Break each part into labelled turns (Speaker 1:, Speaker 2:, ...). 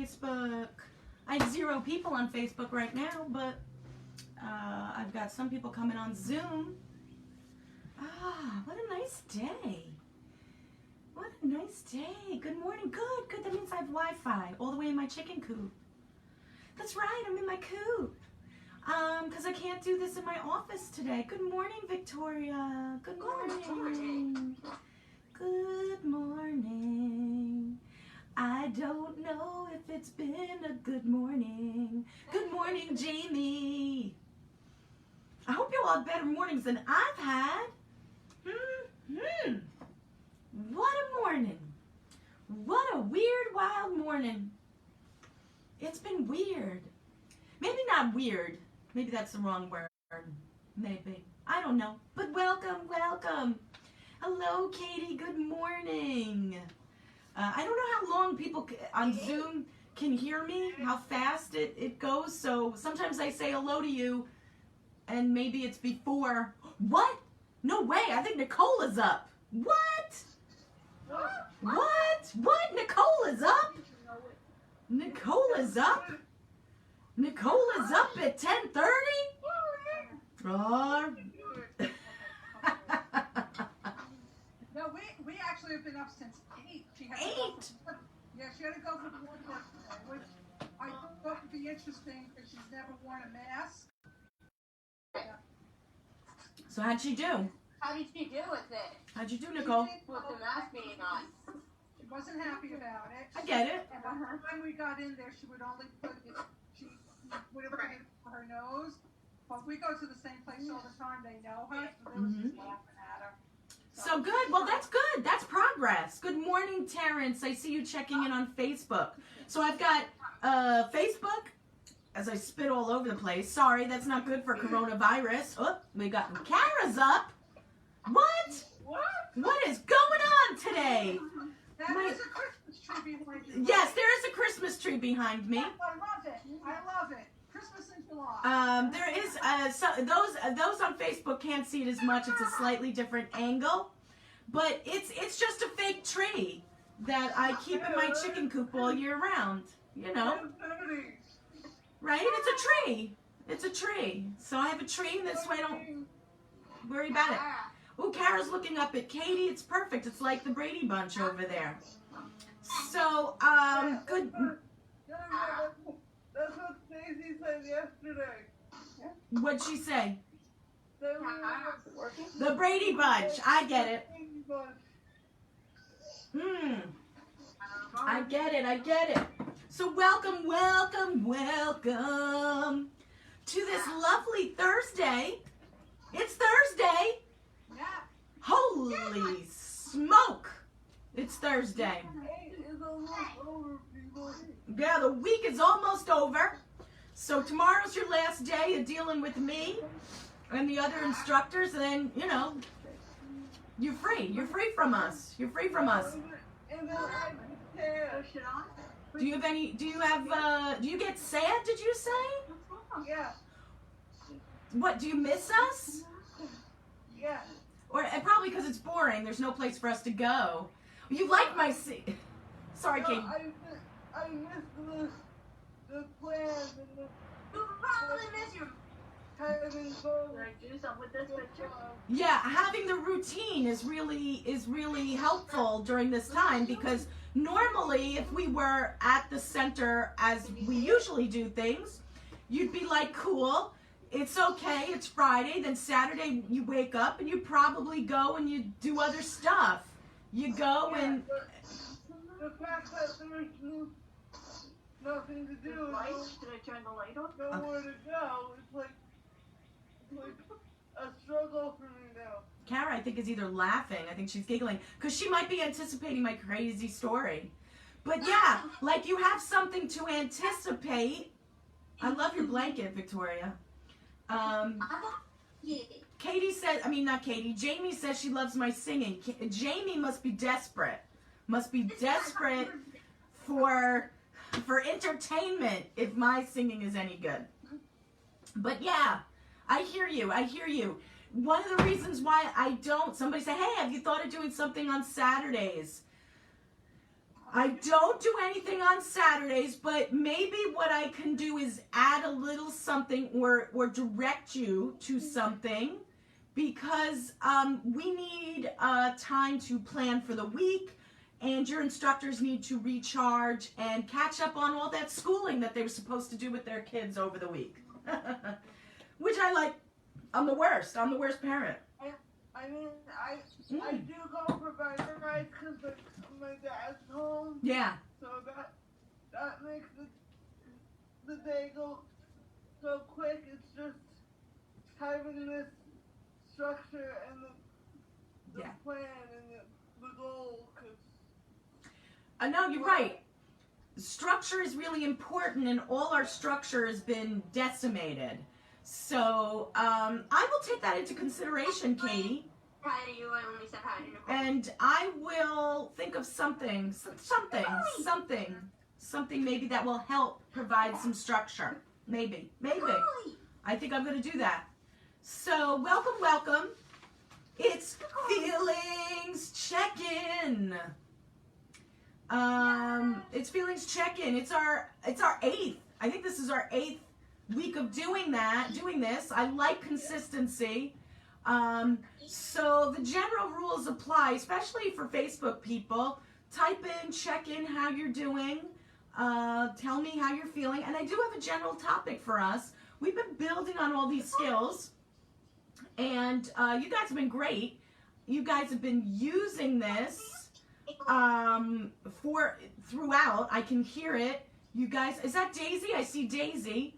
Speaker 1: Facebook. I have 0 people on Facebook right now, but I've got some people coming on Zoom. Ah, what a nice day. What a nice day. Good morning. Good, good. That means I have Wi-Fi all the way in my chicken coop. That's right, I'm in my coop. Because I can't do this in my office today. Good morning, Victoria. Good morning. Good morning. I don't know if it's been a good morning. Good morning, Jamie. I hope you all have better mornings than I've had. What a morning. What a weird, wild morning. It's been weird. Maybe not weird. Maybe that's the wrong word. Maybe. I don't know. But welcome, welcome. Hello, Katie. Good morning. I don't know how long people on Zoom can hear me, how fast it goes. So sometimes I say hello to you, and maybe it's before. What? No way. I think Nicole is up. What? What? What? Nicole is up? Nicole is up? Nicole is up at 10:30? Oh.
Speaker 2: No, we actually have been up since 8. She had
Speaker 1: 8?
Speaker 2: Yeah, she had to go for the blood work today, which I thought would be interesting because she's never worn a mask. Yeah.
Speaker 1: So how'd she do?
Speaker 3: How did she do with it?
Speaker 1: How'd you do, Nicole?
Speaker 3: With the mask being on.
Speaker 2: She wasn't happy about it.
Speaker 1: I get it.
Speaker 2: And by the time we got in there, she would only put it, she would have put it for her nose. But we go to the same place all the time. They know her, so they was just laughing at her.
Speaker 1: So good. Well, that's good. That's progress. Good morning, Terrence. I see you checking in on Facebook. So I've got Facebook, as I spit all over the place. Sorry, that's not good for coronavirus. Oh, we got Kara's up. What? What is going on today?
Speaker 2: There is a Christmas tree behind you.
Speaker 1: Yes, there is a Christmas tree behind me.
Speaker 2: I love it. I love it. Christmas in July.
Speaker 1: There is those on Facebook can't see it as much. It's a slightly different angle, but it's just a fake tree that I keep in my chicken coop all year round. You know, right? It's a tree. It's a tree. So I have a tree. This way, I don't worry about it. Oh, Kara's looking up at Katie. It's perfect. It's like the Brady Bunch over there. So good.
Speaker 4: That's what Stacey said yesterday.
Speaker 1: What'd she say?
Speaker 4: That we were working.
Speaker 1: The Brady Bunch. I get it. I get it. I get it. So welcome, welcome, welcome to this lovely Thursday. It's Thursday.
Speaker 2: Yeah.
Speaker 1: Holy smoke. It's Thursday.
Speaker 4: It's almost over, people.
Speaker 1: Yeah, the week is almost over. So tomorrow's your last day of dealing with me and the other instructors, and then, you know, you're free. You're free from us. You're free from us.
Speaker 4: And then I can't.
Speaker 1: Do you get sad, did you say?
Speaker 4: Yeah.
Speaker 1: What, do you miss us?
Speaker 4: Yeah.
Speaker 1: Or probably because it's boring. There's no place for us to go. You like my seat. Sorry,
Speaker 4: No,
Speaker 1: Kate.
Speaker 4: I miss the plans and the
Speaker 3: You probably miss your.
Speaker 4: having fun.
Speaker 3: Should I do something with this picture?
Speaker 1: Yeah, having the routine is really helpful during this time, because normally if we were at the center as we usually do things, you'd be like, cool, it's okay, it's Friday. Then Saturday you wake up and you probably go and you do other stuff. You go and
Speaker 4: The fact that there's nothing to do,
Speaker 3: Light? Should I turn the light on?
Speaker 4: nowhere to go, it's like a struggle for me now.
Speaker 1: Kara, I think, is either laughing, I think she's giggling, because she might be anticipating my crazy story. But yeah, like you have something to anticipate. I love your blanket, Victoria. Katie said, I mean, not Katie, Jamie says she loves my singing. Jamie must be desperate. Must be desperate for entertainment if my singing is any good. But yeah, I hear you. I hear you. One of the reasons why I don't, somebody say, hey, have you thought of doing something on Saturdays? I don't do anything on Saturdays, but maybe what I can do is add a little something or direct you to something, because we need time to plan for the week, and your instructors need to recharge and catch up on all that schooling that they were supposed to do with their kids over the week. Which I'm the worst. I'm the worst parent.
Speaker 4: I mean, I do go for bike rides because my dad's home.
Speaker 1: Yeah.
Speaker 4: So that makes the day go so quick. It's just having this structure and the
Speaker 1: Yeah.
Speaker 4: plan and the goal.
Speaker 1: No, you're right. Structure is really important, and all our structure has been decimated. So I will take that into consideration, Katie.
Speaker 3: Hi to you. I only said hi to Nicole.
Speaker 1: And I will think of something maybe that will help provide some structure. Maybe. I think I'm going to do that. So welcome. It's Feelings Check-In. It's Feelings Check-In. It's our 8th. I think this is our 8th week of doing this. I like consistency. So the general rules apply, especially for Facebook people. Type in, check in how you're doing. Tell me how you're feeling. And I do have a general topic for us. We've been building on all these skills, and you guys have been great. You guys have been using this throughout. I can hear it. You guys, is that Daisy? I see Daisy.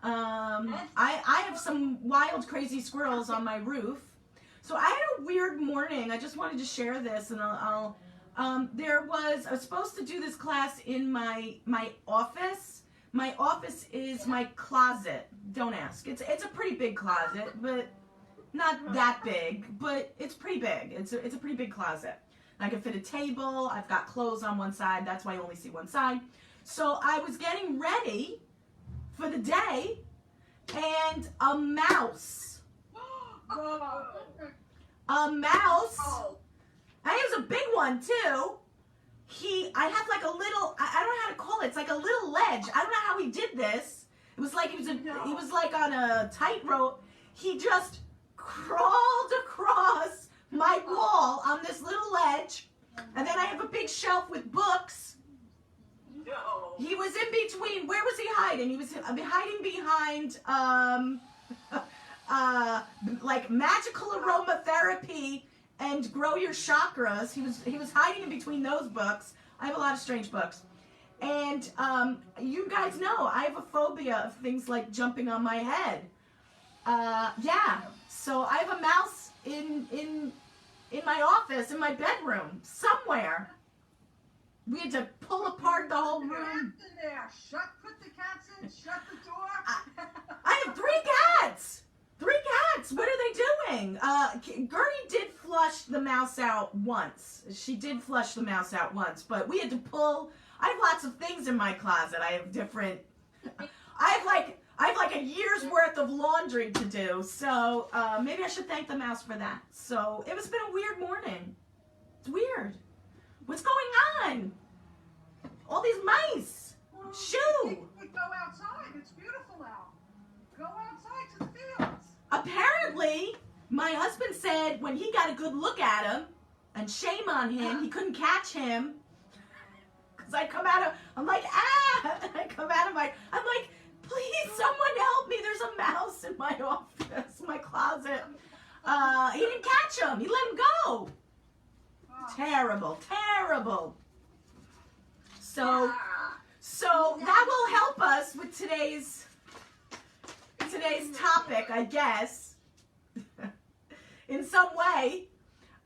Speaker 1: I have some wild, crazy squirrels on my roof. So I had a weird morning. I just wanted to share this, and I was supposed to do this class in my office. My office is my closet. Don't ask. It's a pretty big closet, but not that big, but it's pretty big. It's a pretty big closet. I can fit a table. I've got clothes on one side. That's why I only see one side. So I was getting ready for the day, and a mouse. And it was a big one too. I have like a little, I don't know how to call it. It's like a little ledge. I don't know how he did this. It was like he was like on a tightrope. He just crawled across my wall on this little ledge, and then I have a big shelf with books.
Speaker 3: No.
Speaker 1: He was in between. Where was he hiding? He was hiding behind like magical aromatherapy and grow your chakras. He was hiding in between those books. I have a lot of strange books. And you guys know I have a phobia of things like jumping on my head. Yeah. So I have a mouse in my office, in my bedroom, somewhere. We had to pull apart the whole room.
Speaker 2: Put the cats in, shut the door.
Speaker 1: I have 3 cats. 3 cats. What are they doing? Gertie did flush the mouse out once. She did flush the mouse out once, but we had to pull. I have lots of things in my closet. I have different. I have like a year's worth of laundry to do. So maybe I should thank the mouse for that. So it's been a weird morning. It's weird. What's going on? All these mice. Shoo.
Speaker 2: We go outside. It's beautiful out. Go outside to the fields.
Speaker 1: Apparently, my husband said when he got a good look at him, and shame on him, he couldn't catch him. Because I come out of, I'm like, ah! I come out of I'm like, please, someone help me. There's a mouse in my office, my closet. He didn't catch him. He let him go. Terrible. So that will help us with today's topic, I guess, in some way.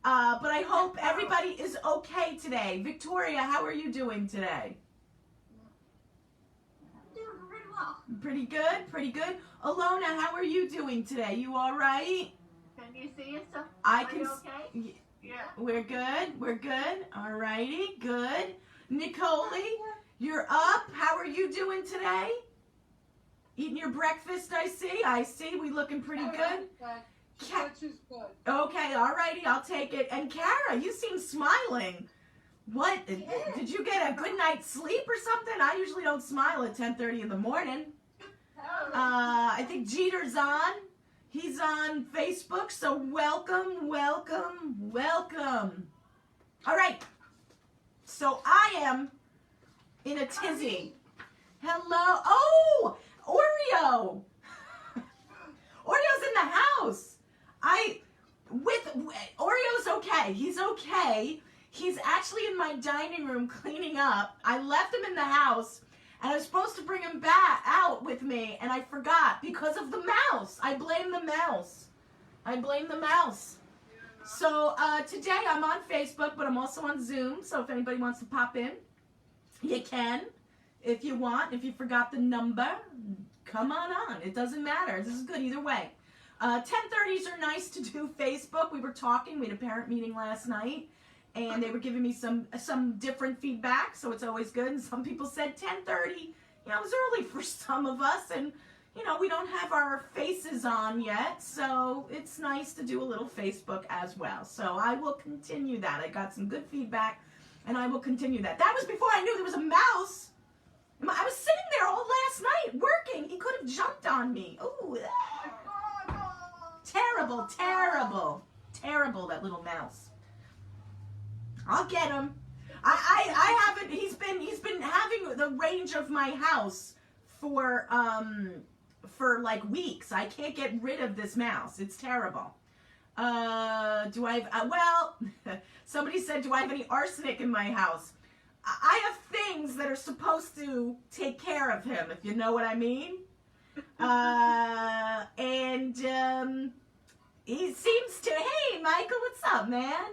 Speaker 1: But I hope everybody is okay today. Victoria, how are you doing today?
Speaker 3: Doing pretty well.
Speaker 1: Pretty good. Alona, how are you doing today? You all right?
Speaker 3: Can you see us?
Speaker 1: I
Speaker 3: Are
Speaker 1: can.
Speaker 3: you okay? Yeah.
Speaker 1: We're good. All righty, good. Nicole, you're up. How are you doing today? Eating your breakfast, I see. We looking pretty good.
Speaker 2: Which is good.
Speaker 1: Okay, all righty, I'll take it. And Kara, you seem smiling. What? Did you get a good night's sleep or something? I usually don't smile at 10:30 in the morning. I think Jeter's on. He's on Facebook, so welcome, welcome, welcome. All right. So I am in a tizzy. Hello. Oh, Oreo. Oreo's in the house. Oreo's okay. He's okay. He's actually in my dining room cleaning up. I left him in the house, and I was supposed to bring him back out with me, and I forgot because of the mouse. I blame the mouse. I blame the mouse. So today I'm on Facebook, but I'm also on Zoom. So if anybody wants to pop in, you can. If you want, if you forgot the number, come on. It doesn't matter. This is good either way. 10:30s are nice to do Facebook. We were talking. We had a parent meeting last night, and they were giving me some different feedback, so it's always good. And some people said 10:30, it was early for some of us, and, we don't have our faces on yet, so it's nice to do a little Facebook as well. So I will continue that. I got some good feedback, and I will continue that. That was before I knew there was a mouse. I was sitting there all last night working. He could have jumped on me. Ooh, terrible, terrible, terrible, that little mouse. I'll get him. I haven't. He's been having the range of my house for like weeks. I can't get rid of this mouse. It's terrible. Do I have? Well, somebody said, do I have any arsenic in my house? I have things that are supposed to take care of him, if you know what I mean. And he seems to. Hey, Michael, what's up, man?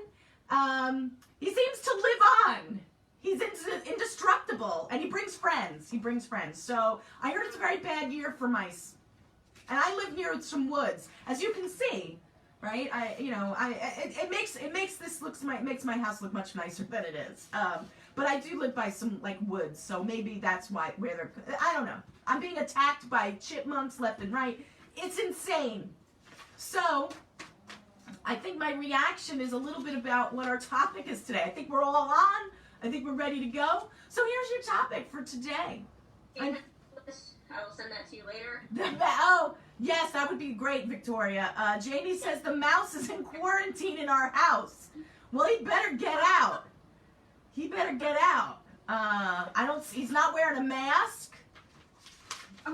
Speaker 1: He seems to live on. He's indestructible, and he brings friends. So I heard it's a very bad year for mice. And I live near some woods, as you can see, right? It makes my house look much nicer than it is. But I do live by some woods, so maybe that's where they're. I don't know. I'm being attacked by chipmunks left and right. It's insane. So I think my reaction is a little bit about what our topic is today. I think we're all on. I think we're ready to go. So here's your topic for today.
Speaker 3: I will send that to you later.
Speaker 1: Oh, yes, that would be great, Victoria. Jamie says the mouse is in quarantine in our house. Well, he better get out. He's not wearing a mask.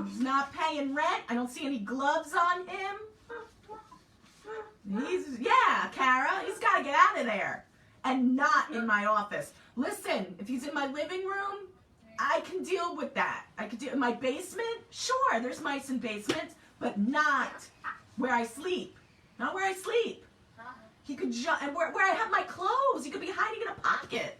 Speaker 1: He's not paying rent. I don't see any gloves on him. Kara, he's got to get out of there. And not in my office. Listen, if he's in my living room, I can deal with that. I could deal in my basement. Sure, there's mice in basements, but not where I sleep. Not where I sleep. He could jump, and where I have my clothes, he could be hiding in a pocket.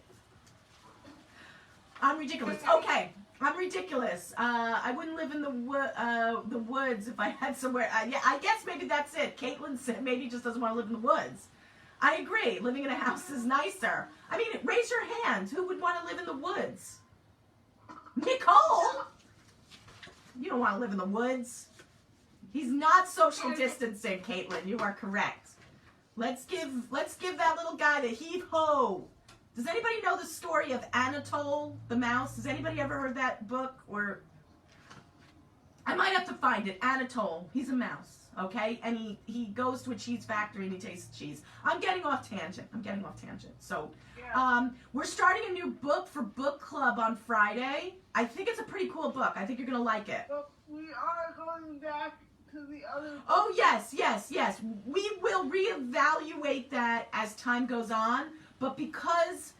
Speaker 1: I'm ridiculous. Okay, I'm ridiculous. I wouldn't live in the woods if I had somewhere. I guess maybe that's it. Caitlin said maybe he just doesn't want to live in the woods. I agree. Living in a house is nicer. I mean, raise your hand. Who would want to live in the woods? Nicole! You don't want to live in the woods. He's not social distancing, Caitlin. You are correct. Let's give that little guy the heave-ho. Does anybody know the story of Anatole the mouse? Has anybody ever heard that book? Or I might have to find it. Anatole. He's a mouse, okay? And he goes to a cheese factory and he tastes cheese. I'm getting off tangent. So we're starting a new book for book club on Friday. I think it's a pretty cool book. I think you're going to like it.
Speaker 4: But we are going back to the other book.
Speaker 1: Oh, yes. We will reevaluate that as time goes on. But because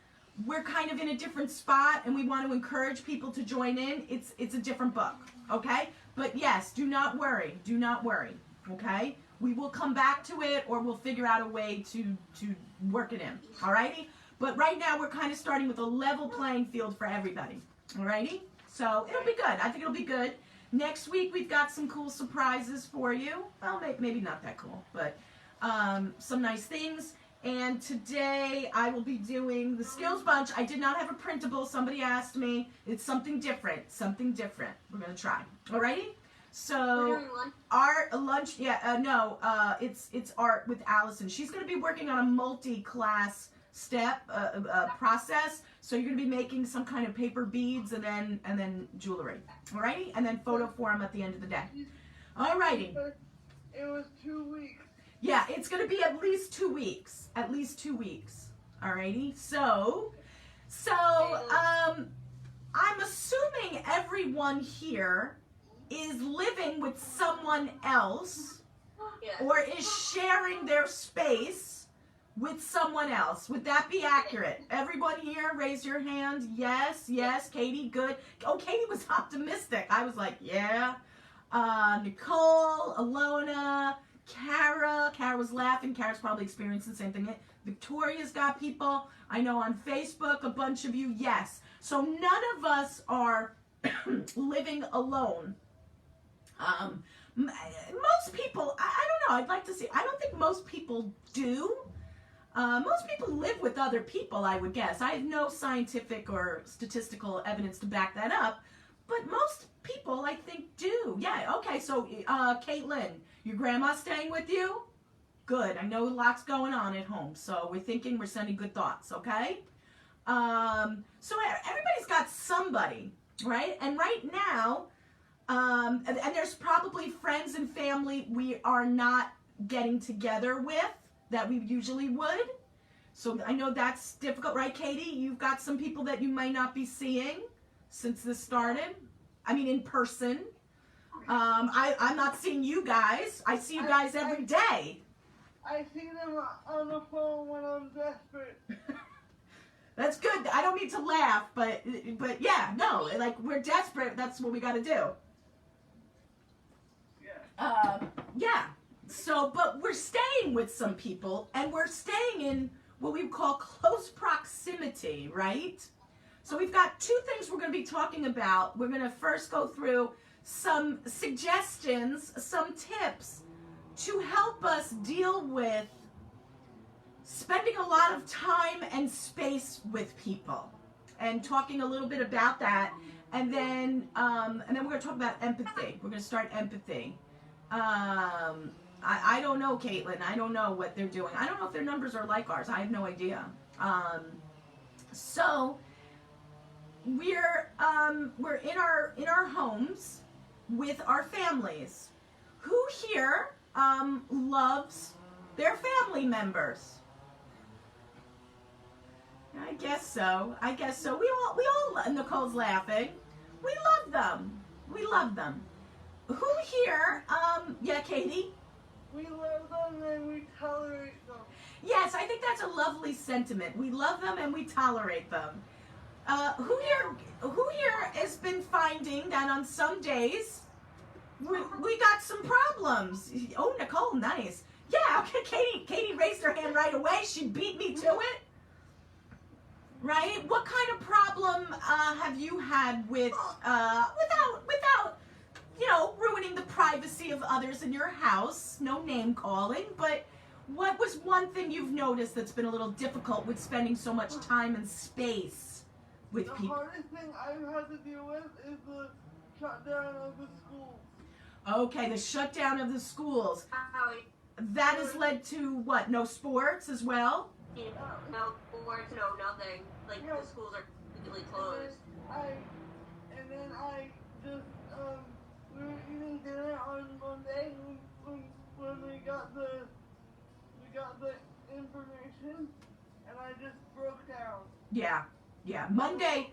Speaker 1: we're kind of in a different spot and we want to encourage people to join in, it's a different book, okay? But yes, do not worry, okay? We will come back to it, or we'll figure out a way to work it in, alrighty? But right now we're kind of starting with a level playing field for everybody, alrighty? So it'll be good. I think it'll be good. Next week we've got some cool surprises for you. Well, maybe not that cool, but some nice things. And today I will be doing the Skills Bunch. I did not have a printable. Somebody asked me. It's something different. We're going to try. Alrighty? So,
Speaker 3: We're doing lunch.
Speaker 1: art, lunch, it's art with Allison. She's going to be working on a multi-class step process. So you're gonna be making some kind of paper beads and then jewelry. Alrighty, and then photo form at the end of the day. Alrighty.
Speaker 4: It was 2 weeks.
Speaker 1: Yeah, it's gonna be at least 2 weeks. At least 2 weeks. Alrighty. So I'm assuming everyone here is living with someone else
Speaker 3: Yes.
Speaker 1: or is sharing their space with someone else. Would that be accurate? Everyone here, raise your hand. Yes, yes. Katie, good. Oh, Katie was optimistic. I was like, yeah. Nicole, Alona, Kara. Kara was laughing. Kara's probably experienced the same thing. Victoria's got people. I know on Facebook, a bunch of you. Yes. So none of us are living alone. Most people, I don't know, I'd like to see, I don't think most people do. Most people live with other people, I would guess. I have no scientific or statistical evidence to back that up, but most people, I think, do. Yeah, okay, so, Caitlin, your grandma staying with you? Good, I know lots going on at home, so we're sending good thoughts, okay? So everybody's got somebody, right? And right now, and there's probably friends and family we are not getting together with that we usually would. So I know that's difficult, right, Katie? You've got some people that you might not be seeing since this started. I mean, in person. I'm not seeing you guys. I see you guys every day.
Speaker 4: I see them on the phone when I'm desperate.
Speaker 1: That's good. I don't mean to laugh, but yeah, no, like we're desperate. That's what we got to do. Yeah. So, but we're staying with some people, and we're staying in what we call close proximity, right? So we've got two things we're going to be talking about. We're going to first go through some suggestions, some tips to help us deal with spending a lot of time and space with people, and talking a little bit about that, and then we're going to talk about empathy. We're going to start empathy. I don't know, Caitlin. I don't know what they're doing. I don't know if their numbers are like ours. I have no idea. So we're in our homes with our families. Who here loves their family members? I guess so. We all, Nicole's laughing. We love them. We love them. Who here, yeah, Katie?
Speaker 4: We love them and we tolerate them.
Speaker 1: Yes, I think that's a lovely sentiment. We love them and we tolerate them. Who here has been finding that on some days we got some problems? Oh, Nicole, nice. Yeah, okay, Katie raised her hand right away. She beat me to it. Right? What kind of problem have you had with without ruining the privacy of others in your house? No name calling, but what was one thing you've noticed that's been a little difficult with spending so much time and space with people?
Speaker 4: The hardest thing I've had to deal with is the shutdown of the schools.
Speaker 1: Okay, the shutdown of the schools. That has led to what? No sports as well?
Speaker 3: No sports, no nothing. Like, the schools are completely closed.
Speaker 4: And then I just, we were eating dinner on Monday when we got the information, and I just broke down.
Speaker 1: Yeah. Monday.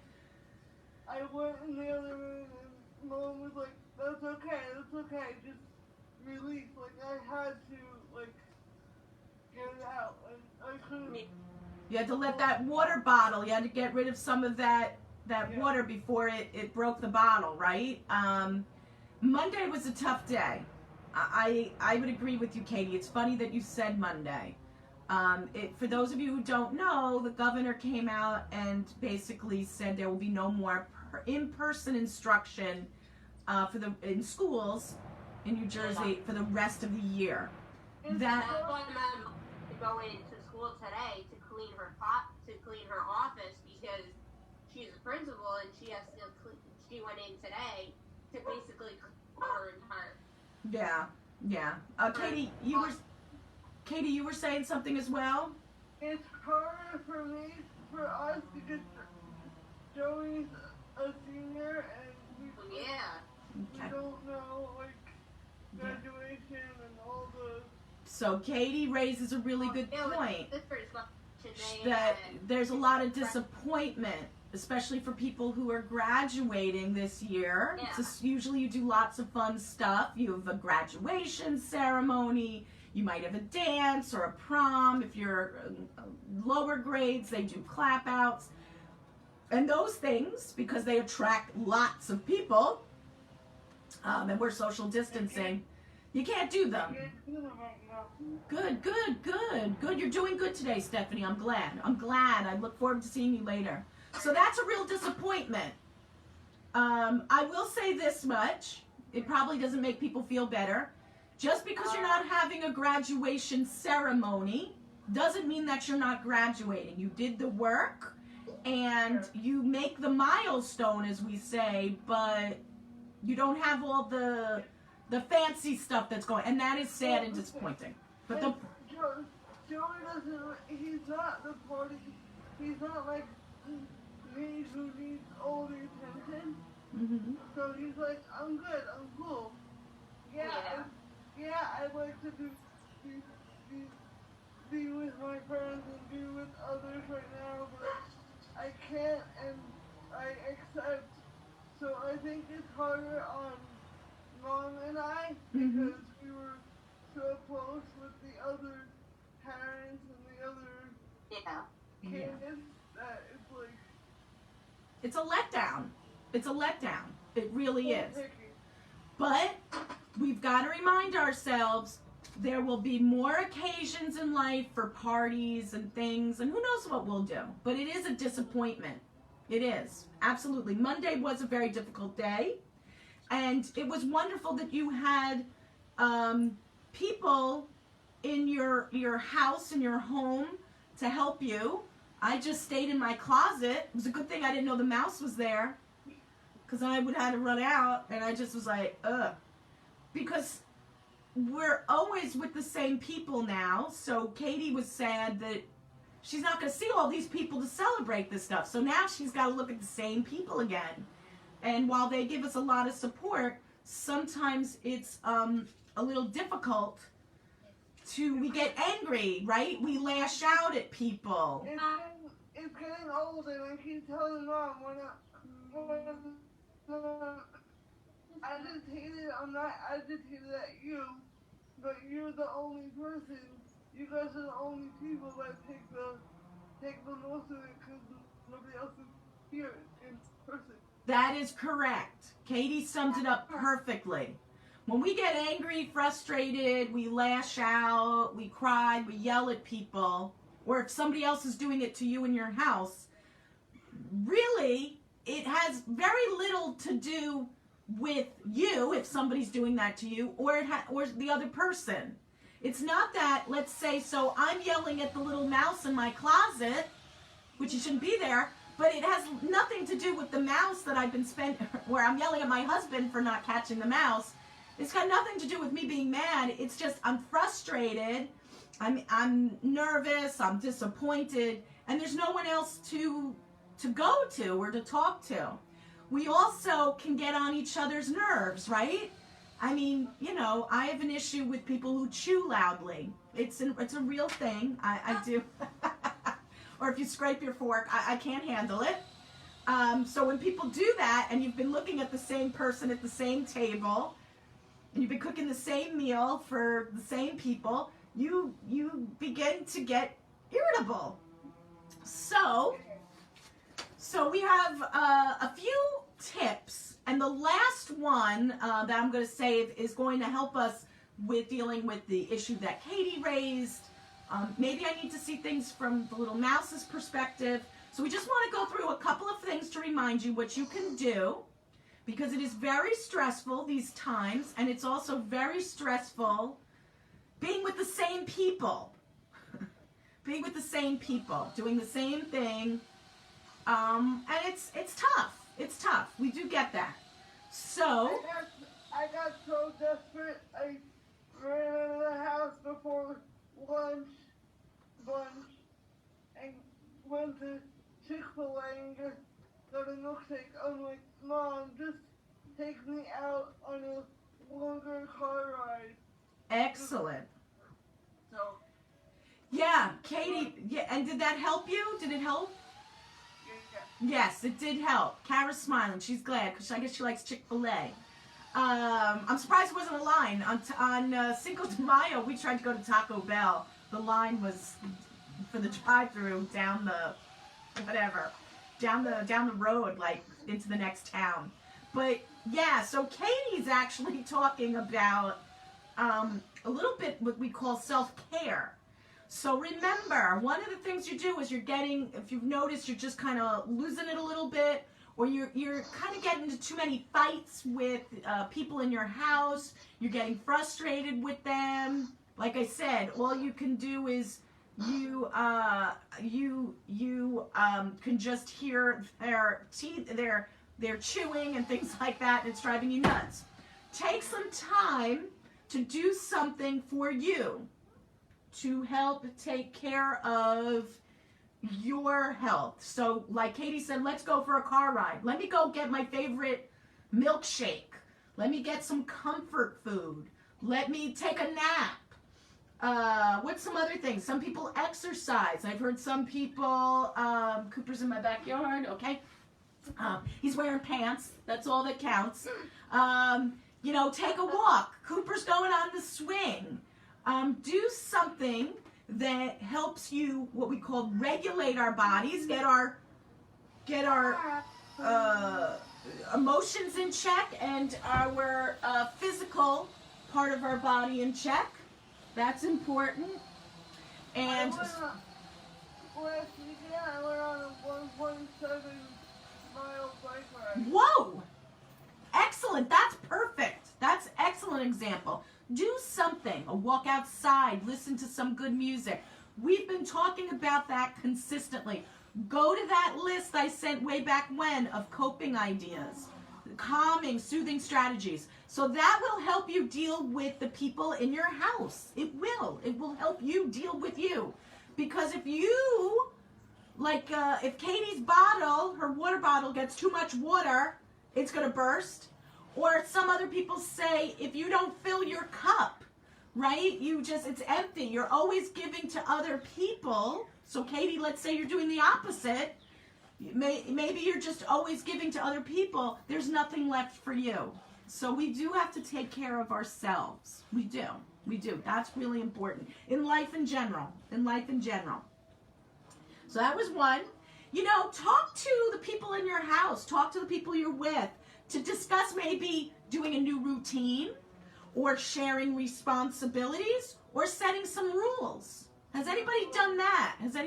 Speaker 4: I went in the other room and Mom was like, that's okay, just release. Like, I had to, like, get it out, and I couldn't.
Speaker 1: You had to let that water bottle, you had to get rid of some of that water before it broke the bottle, right? Monday was a tough day. I would agree with you, Katie. It's funny that you said Monday. For those of you who don't know, the governor came out and basically said there will be no more in-person instruction in schools in New Jersey for the rest of the year.
Speaker 3: That's why Mom going to school today to clean her office, because she's a principal and she has to she went in today to basically clean her entire.
Speaker 1: Yeah. Katie, you were saying something as well?
Speaker 4: it's harder for us because Joey's a senior and we
Speaker 3: Yeah.
Speaker 4: don't know like graduation and all the.
Speaker 1: So Katie raises a really good point
Speaker 3: This first question,
Speaker 1: that there's a lot of disappointment, especially for people who are graduating this year.
Speaker 3: Yeah.
Speaker 1: So usually you do lots of fun stuff. You have a graduation ceremony. You might have a dance or a prom. If you're lower grades, they do clap outs. And those things, because they attract lots of people, and we're social distancing, you can't do them. Good. You're doing good today, Stephanie. I'm glad. I look forward to seeing you later. So that's a real disappointment. I will say this much. It probably doesn't make people feel better. Just because you're not having a graduation ceremony doesn't mean that you're not graduating. You did the work and you make the milestone, as we say, but you don't have all the fancy stuff that's going, and that is sad and disappointing. But the
Speaker 4: Joey doesn't. He's not the party. He's not like me who needs all the attention.
Speaker 1: mm-hmm.
Speaker 4: So he's like, I'm good. I'm cool. Yeah, I'd like to be with my friends and be with others right now, but I can't, and I accept. So I think it's harder on Mom and I because we were so close with the other parents and the other kids that it's like.
Speaker 1: It's a letdown. It really is. But we've got to remind ourselves there will be more occasions in life for parties and things, and who knows what we'll do. But it is a disappointment. It is. Absolutely. Monday was a very difficult day, and it was wonderful that you had people in your house, in your home, to help you. I just stayed in my closet. It was a good thing I didn't know the mouse was there, because I would have had to run out, and I just was like, ugh. Because we're always with the same people now, so Katie was sad that she's not going to see all these people to celebrate this stuff. So now she's got to look at the same people again. And while they give us a lot of support, sometimes it's a little difficult we get angry, right? We lash out at people.
Speaker 4: It's getting old, and I keep telling Mom agitated. I'm not agitated at you, but you're the only person. You guys are the only people that take the most of it because nobody else is here in person.
Speaker 1: That is correct. Katie summed it up perfectly. When we get angry, frustrated, we lash out, we cry, we yell at people, or if somebody else is doing it to you in your house, really, it has very little to do with you if somebody's doing that to you, or the other person. It's not that, let's say, so I'm yelling at the little mouse in my closet, which it shouldn't be there, but it has nothing to do with the mouse that I've been where I'm yelling at my husband for not catching the mouse. It's got nothing to do with me being mad. It's just I'm frustrated, I'm nervous, I'm disappointed, and there's no one else to go to or to talk to. We also can get on each other's nerves, right? I mean, I have an issue with people who chew loudly. It's a real thing. I do. Or if you scrape your fork, I can't handle it. So when people do that, and you've been looking at the same person at the same table, and you've been cooking the same meal for the same people, you begin to get irritable. So we have a few tips, and the last one that I'm going to say is going to help us with dealing with the issue that Katie raised. Maybe I need to see things from the little mouse's perspective. So we just want to go through a couple of things to remind you what you can do, because it is very stressful these times, and it's also very stressful being with the same people. Being with the same people, doing the same thing, and it's tough. It's tough. We do get that. So
Speaker 4: I got so desperate. I ran out of the house before lunch, and went to Chick-fil-A and just got a milkshake. I'm like, Mom, just take me out on a longer car ride.
Speaker 1: Excellent.
Speaker 4: So,
Speaker 1: Yeah, Katie, yeah, and did that help you? Did it help?
Speaker 4: yeah.
Speaker 1: Yes, it did help. Kara's smiling. She's glad because I guess she likes Chick-fil-A. I'm surprised it wasn't a line. On Cinco de Mayo, we tried to go to Taco Bell. The line was for the drive-through down the road, like into the next town. But yeah, so Katie's actually talking about a little bit what we call self-care. So remember, one of the things you do is you're getting, if you've noticed, you're just kind of losing it a little bit, or you're kind of getting into too many fights with people in your house. You're getting frustrated with them. Like I said, all you can do is you can just hear their teeth, they're chewing and things like that, and it's driving you nuts. Take some time to do something for you to help take care of your health. So like Katie said, let's go for a car ride. Let me go get my favorite milkshake. Let me get some comfort food. Let me take a nap. What's some other things? Some people exercise. I've heard some people, Cooper's in my backyard, okay. He's wearing pants. That's all that counts. Take a walk. Cooper's going on the swing. Do something that helps you, what we call regulate our bodies, get our emotions in check and our physical part of our body in check. That's important. And
Speaker 4: last weekend I went on a 1.7-mile bike ride.
Speaker 1: whoa! Excellent. That's perfect. That's excellent example. Do something. A walk outside. Listen to some good music. We've been talking about that consistently. Go to that list I sent way back when of coping ideas, calming, soothing strategies. So that will help you deal with the people in your house. It will. It will help you deal with you. Because if you, if Katie's bottle, her water bottle gets too much water, it's going to burst. Or some other people say, if you don't fill your cup, right, it's empty. You're always giving to other people. So Katie, let's say you're doing the opposite. Maybe you're just always giving to other people. There's nothing left for you. So we do have to take care of ourselves. We do. We do. That's really important. In life in general. So that was one. Talk to the people in your house. Talk to the people you're with to discuss maybe doing a new routine or sharing responsibilities or setting some rules. Has anybody done that?
Speaker 3: Set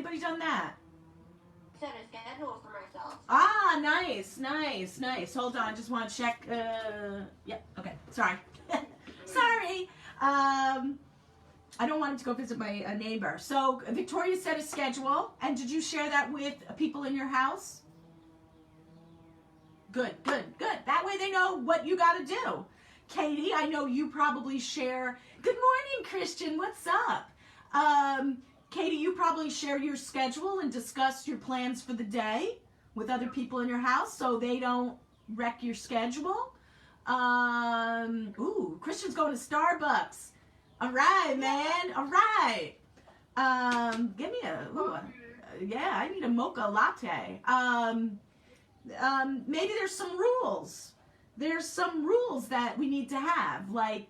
Speaker 3: a schedule for myself.
Speaker 1: Ah, nice. Hold on, I just want to check. Yeah, okay. Sorry. Sorry. I don't want him to go visit my neighbor. So Victoria set a schedule, and did you share that with people in your house? Good. That way they know what you got to do. Katie, I know you probably share. Good morning, Christian. What's up? Katie, you probably share your schedule and discuss your plans for the day with other people in your house so they don't wreck your schedule. Christian's going to Starbucks. All right, man. All right. Give me I need a mocha latte. Maybe there's some rules. There's some rules that we need to have, or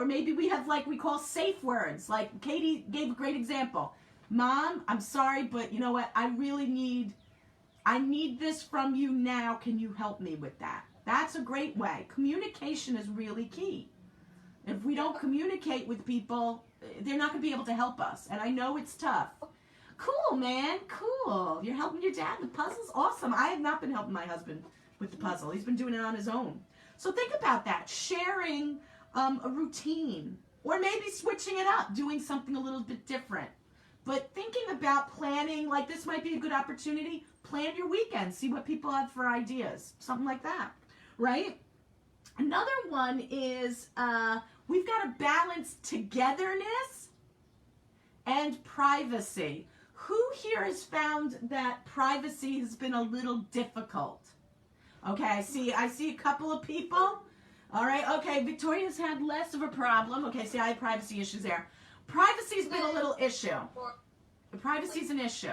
Speaker 1: maybe we have we call safe words. Like Katie gave a great example. Mom, I'm sorry, but you know what? I need this from you now. Can you help me with that? That's a great way. Communication is really key. If we don't communicate with people, they're not going to be able to help us. And I know it's tough. Cool, man. Cool. You're helping your dad with puzzles? Awesome. I have not been helping my husband with the puzzle. He's been doing it on his own. So think about that. Sharing a routine. Or maybe switching it up. Doing something a little bit different. But thinking about planning, this might be a good opportunity. Plan your weekend. See what people have for ideas. Something like that. Right? Another one is we've got to balance togetherness and privacy. Who here has found that privacy has been a little difficult? Okay, I see a couple of people. All right, okay, Victoria's had less of a problem. Okay, see, I had privacy issues there. Privacy's been a little issue. Privacy's an issue.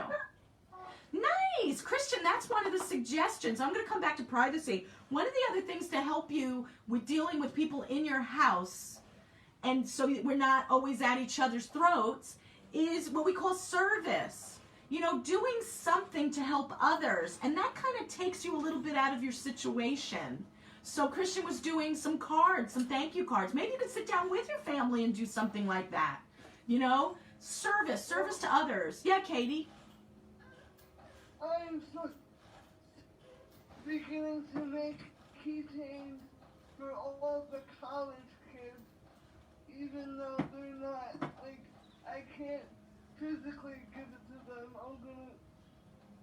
Speaker 1: Nice, Christian, that's one of the suggestions. I'm going to come back to privacy. One of the other things to help you with dealing with people in your house, and so we're not always at each other's throats, is what we call service. You know, doing something to help others, and that kind of takes you a little bit out of your situation. So Christian was doing some cards, some thank you cards. Maybe you could sit down with your family and do something like that. You know, service to others. Yeah, Katie?
Speaker 4: I'm so beginning to make keychains for all the college kids, even though they're not, like, I can't physically give it to them. I'm gonna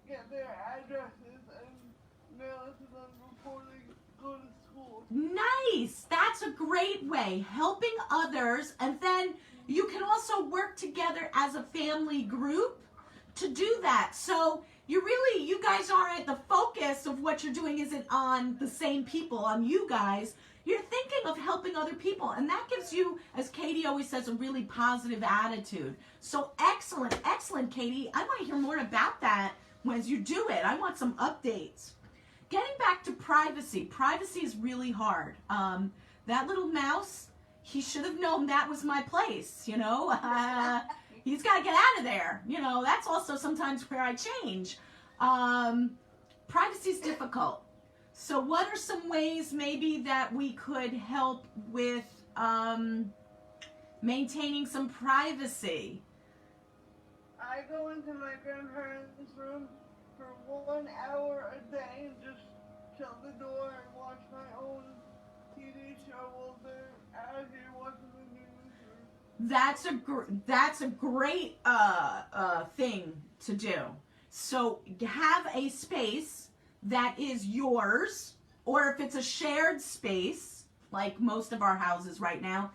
Speaker 4: get their addresses and mail it to them before they go to school.
Speaker 1: Nice! That's a great way. Helping others, and then you can also work together as a family group to do that. So you guys aren't, the focus of what you're doing isn't on the same people, on you guys. You're thinking of helping other people, and that gives you, as Katie always says, a really positive attitude. So excellent, Katie. I want to hear more about that as you do it. I want some updates. Getting back to privacy. Privacy is really hard. That little mouse, he should have known that was my place, you know. He's got to get out of there. You know, that's also sometimes where I change. Privacy is difficult. So what are some ways maybe that we could help with maintaining some privacy?
Speaker 4: I go into my grandparents' room for 1 hour a day and just shut the door and watch my own TV show while they're out here watching the news.
Speaker 1: That's a great thing to do. So have a space that is yours, or if it's a shared space, like most of our houses right now,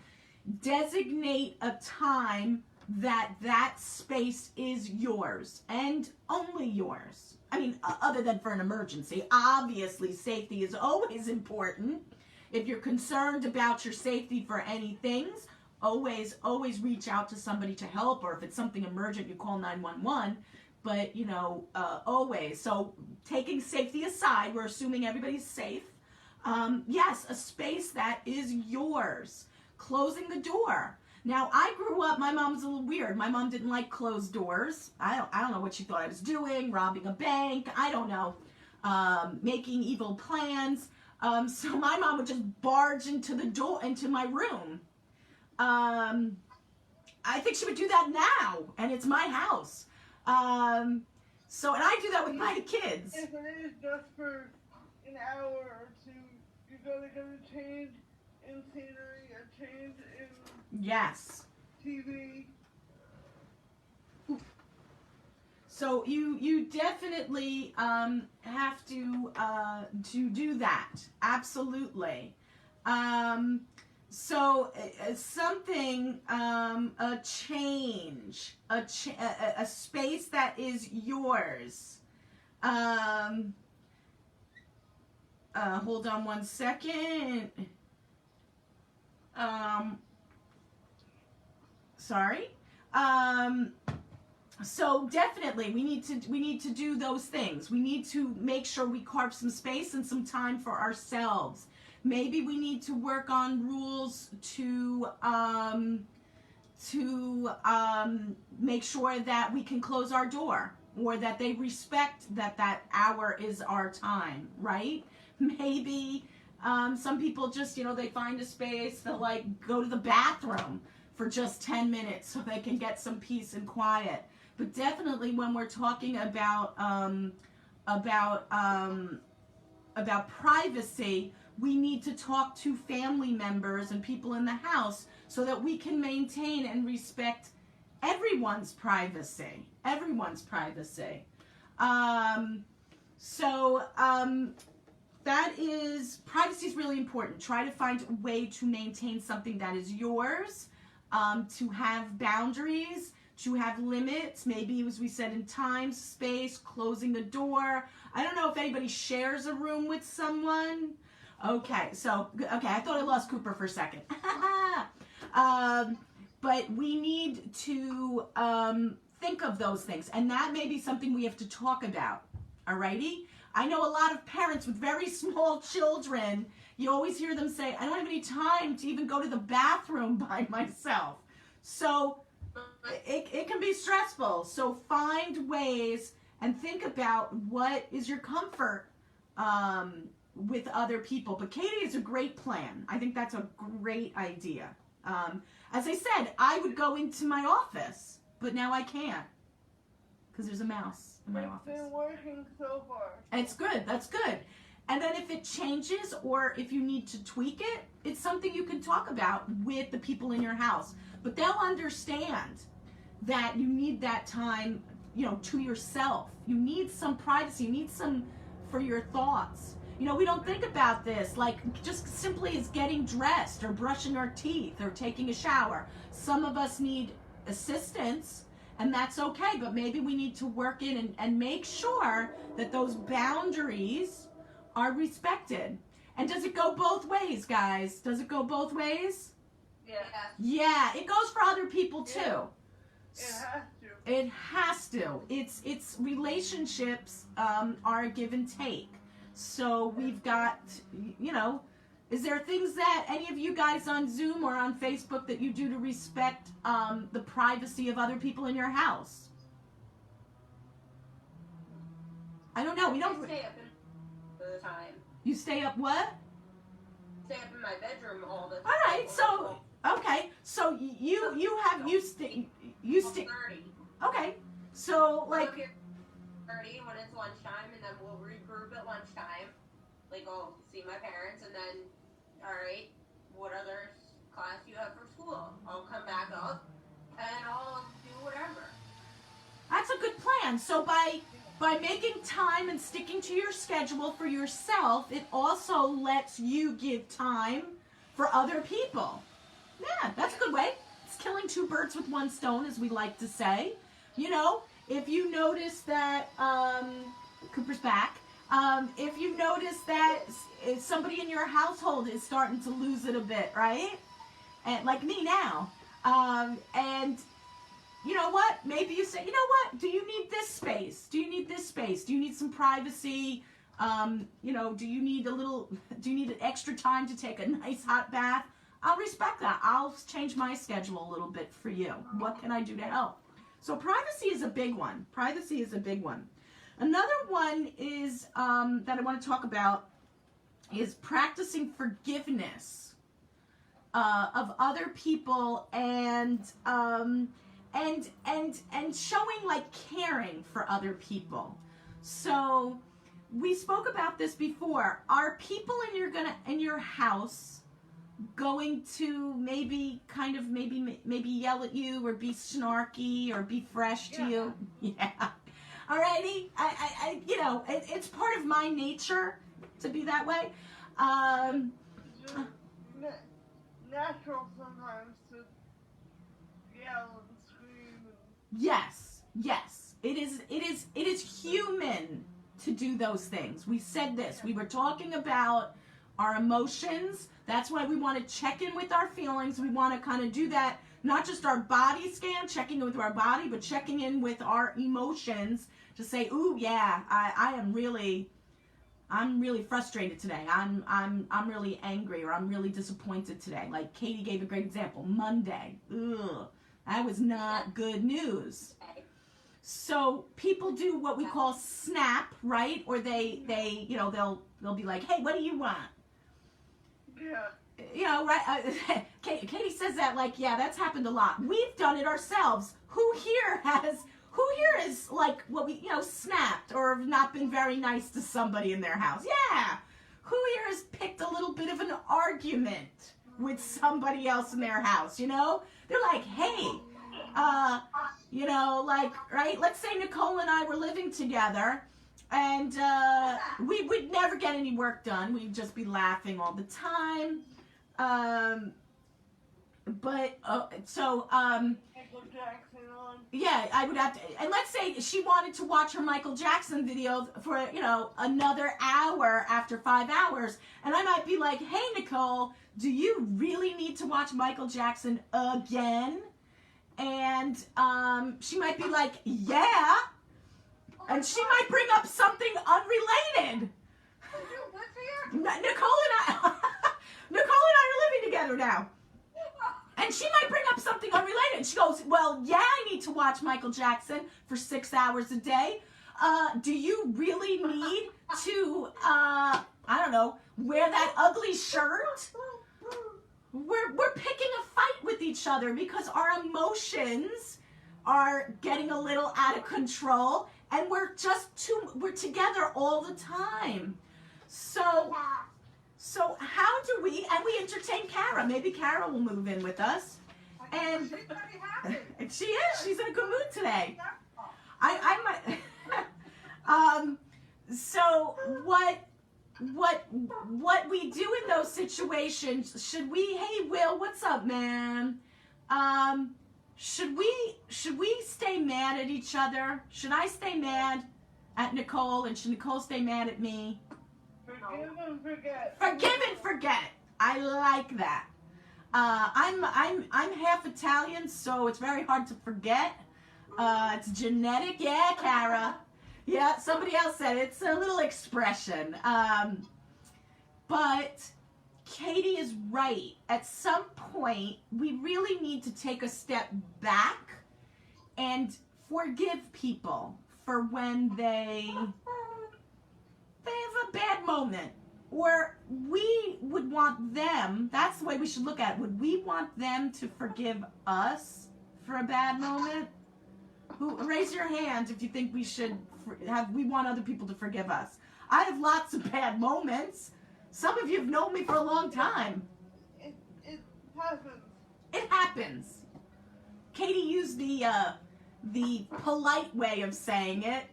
Speaker 1: designate a time that space is yours and only yours. I mean, other than for an emergency. Obviously, safety is always important. If you're concerned about your safety for any things, always reach out to somebody to help, or if it's something emergent, you call 911. But, you know, always. So taking safety aside, we're assuming everybody's safe. Yes, a space that is yours. Closing the door. Now, I grew up, my mom was a little weird. My mom didn't like closed doors. I don't know what she thought I was doing, robbing a bank, I don't know, making evil plans. So my mom would just barge into the door, into my room. I think she would do that now, and it's my house. And I do that with my kids.
Speaker 4: If it is just for an hour or two, you're gonna get a change in scenery, a change in TV.
Speaker 1: So you definitely have to do that. Absolutely. So something, a change, a space that is yours. Hold on one second. Sorry. So definitely we need to do those things. We need to make sure we carve some space and some time for ourselves. Maybe we need to work on rules to make sure that we can close our door, or that they respect that hour is our time, right? Maybe some people just, they find a space, they'll like go to the bathroom for just 10 minutes so they can get some peace and quiet. But definitely when we're talking about privacy, we need to talk to family members and people in the house so that we can maintain and respect everyone's privacy. Everyone's privacy. Privacy is really important. Try to find a way to maintain something that is yours, to have boundaries, to have limits, maybe as we said in time, space, closing the door. I don't know if anybody shares a room with someone. Okay, I thought I lost Cooper for a second. But we need to think of those things, and that may be something we have to talk about, alrighty? I know a lot of parents with very small children, you always hear them say, I don't have any time to even go to the bathroom by myself. So it can be stressful. So find ways and think about what is your comfort with other people. But Katie is a great plan. I think that's a great idea. As I said, I would go into my office, but now I can't because there's a mouse in my office.
Speaker 4: It's been working so far.
Speaker 1: It's good. That's good. And then if it changes or if you need to tweak it, it's something you can talk about with the people in your house. But they'll understand that you need that time, to yourself. You need some privacy. You need some for your thoughts. We don't think about this like just simply as getting dressed or brushing our teeth or taking a shower. Some of us need assistance, and that's okay, but maybe we need to work in and make sure that those boundaries are respected. And does it go both ways, guys? Does it go both ways?
Speaker 4: Yeah.
Speaker 1: Yeah, it goes for other people too.
Speaker 4: Yeah. It has to.
Speaker 1: It has to. It's relationships are a give and take. So we've got, is there things that any of you guys on Zoom or on Facebook that you do to respect the privacy of other people in your house? I don't know. We don't.
Speaker 3: I stay up all the time.
Speaker 1: You stay up what?
Speaker 3: Stay up in my bedroom all the time.
Speaker 1: All right. So okay. So you stay.
Speaker 3: 30.
Speaker 1: Okay. So like.
Speaker 3: 30 when it's lunchtime, and then we'll regroup at lunchtime. Like, I'll see my parents, and then, all right, what other class you have for school? I'll come back up, and I'll do whatever.
Speaker 1: That's a good plan. So by making time and sticking to your schedule for yourself, it also lets you give time for other people. Yeah, that's a good way. It's killing two birds with one stone, as we like to say. If you notice that, Cooper's back, if you notice that somebody in your household is starting to lose it a bit, right? And like me now. And you know what? Maybe you say, what? Do you need this space? Do you need this space? Do you need some privacy? Do you need an extra time to take a nice hot bath? I'll respect that. I'll change my schedule a little bit for you. What can I do to help? So privacy is a big one. Privacy is a big one. Another one is that I want to talk about is practicing forgiveness of other people and showing like caring for other people. So we spoke about this before. Are people in your house going to maybe yell at you or be snarky or be fresh to you? Yeah. Alrighty. It's part of my nature to be that way.
Speaker 4: Just natural sometimes to yell and scream.
Speaker 1: Yes. It is human to do those things. We said this. We were talking about our emotions. That's why we want to check in with our feelings. We want to kind of do that, not just our body scan, checking in with our body, but checking in with our emotions to say, ooh, yeah, I'm really frustrated today. I'm really angry, or I'm really disappointed today. Like Katie gave a great example. Monday. Ugh, that was not good news. So people do what we call snap, right? Or they'll be like, hey, what do you want?
Speaker 4: Yeah.
Speaker 1: Right? Katie says that like, yeah, that's happened a lot. We've done it ourselves. Who here is like what we, snapped or not been very nice to somebody in their house? Yeah. Who here has picked a little bit of an argument with somebody else in their house? They're like, hey, right? Let's say Nicole and I were living together. And we would never get any work done. We'd just be laughing all the time.
Speaker 4: Michael Jackson on.
Speaker 1: Yeah, I would have to, and let's say she wanted to watch her Michael Jackson video for, another hour after 5 hours, and I might be like, hey, Nicole, do you really need to watch Michael Jackson again? And she might be like, yeah, and she might bring up something unrelated. Nicole and I are living together now. And she might bring up something unrelated. She goes, well, yeah, I need to watch Michael Jackson for 6 hours a day. Do you really need to, wear that ugly shirt? We're picking a fight with each other because our emotions are getting a little out of control, and we're together all the time. So how do we entertain Kara? Maybe Kara will move in with us. And
Speaker 2: she's pretty happy.
Speaker 1: She is. She's in a good mood today. I might. So what we do in those situations? Should we? Hey, Will, what's up, man? Should we stay mad at each other? Should I stay mad at Nicole, and should Nicole stay mad at me?
Speaker 4: Forgive and forget.
Speaker 1: Forgive and forget. I like that. I'm half Italian, so it's very hard to forget. It's genetic. Yeah, Kara. Yeah, somebody else said it. It's a little expression. But Katie is right. At some point, we really need to take a step back and forgive people for when they have a bad moment. Or we would want them, that's the way we should look at it. Would we want them to forgive us for a bad moment? Raise your hand if you think we want other people to forgive us. I have lots of bad moments. Some of you have known me for a long time.
Speaker 4: It happens.
Speaker 1: It happens. Katie used the polite way of saying it.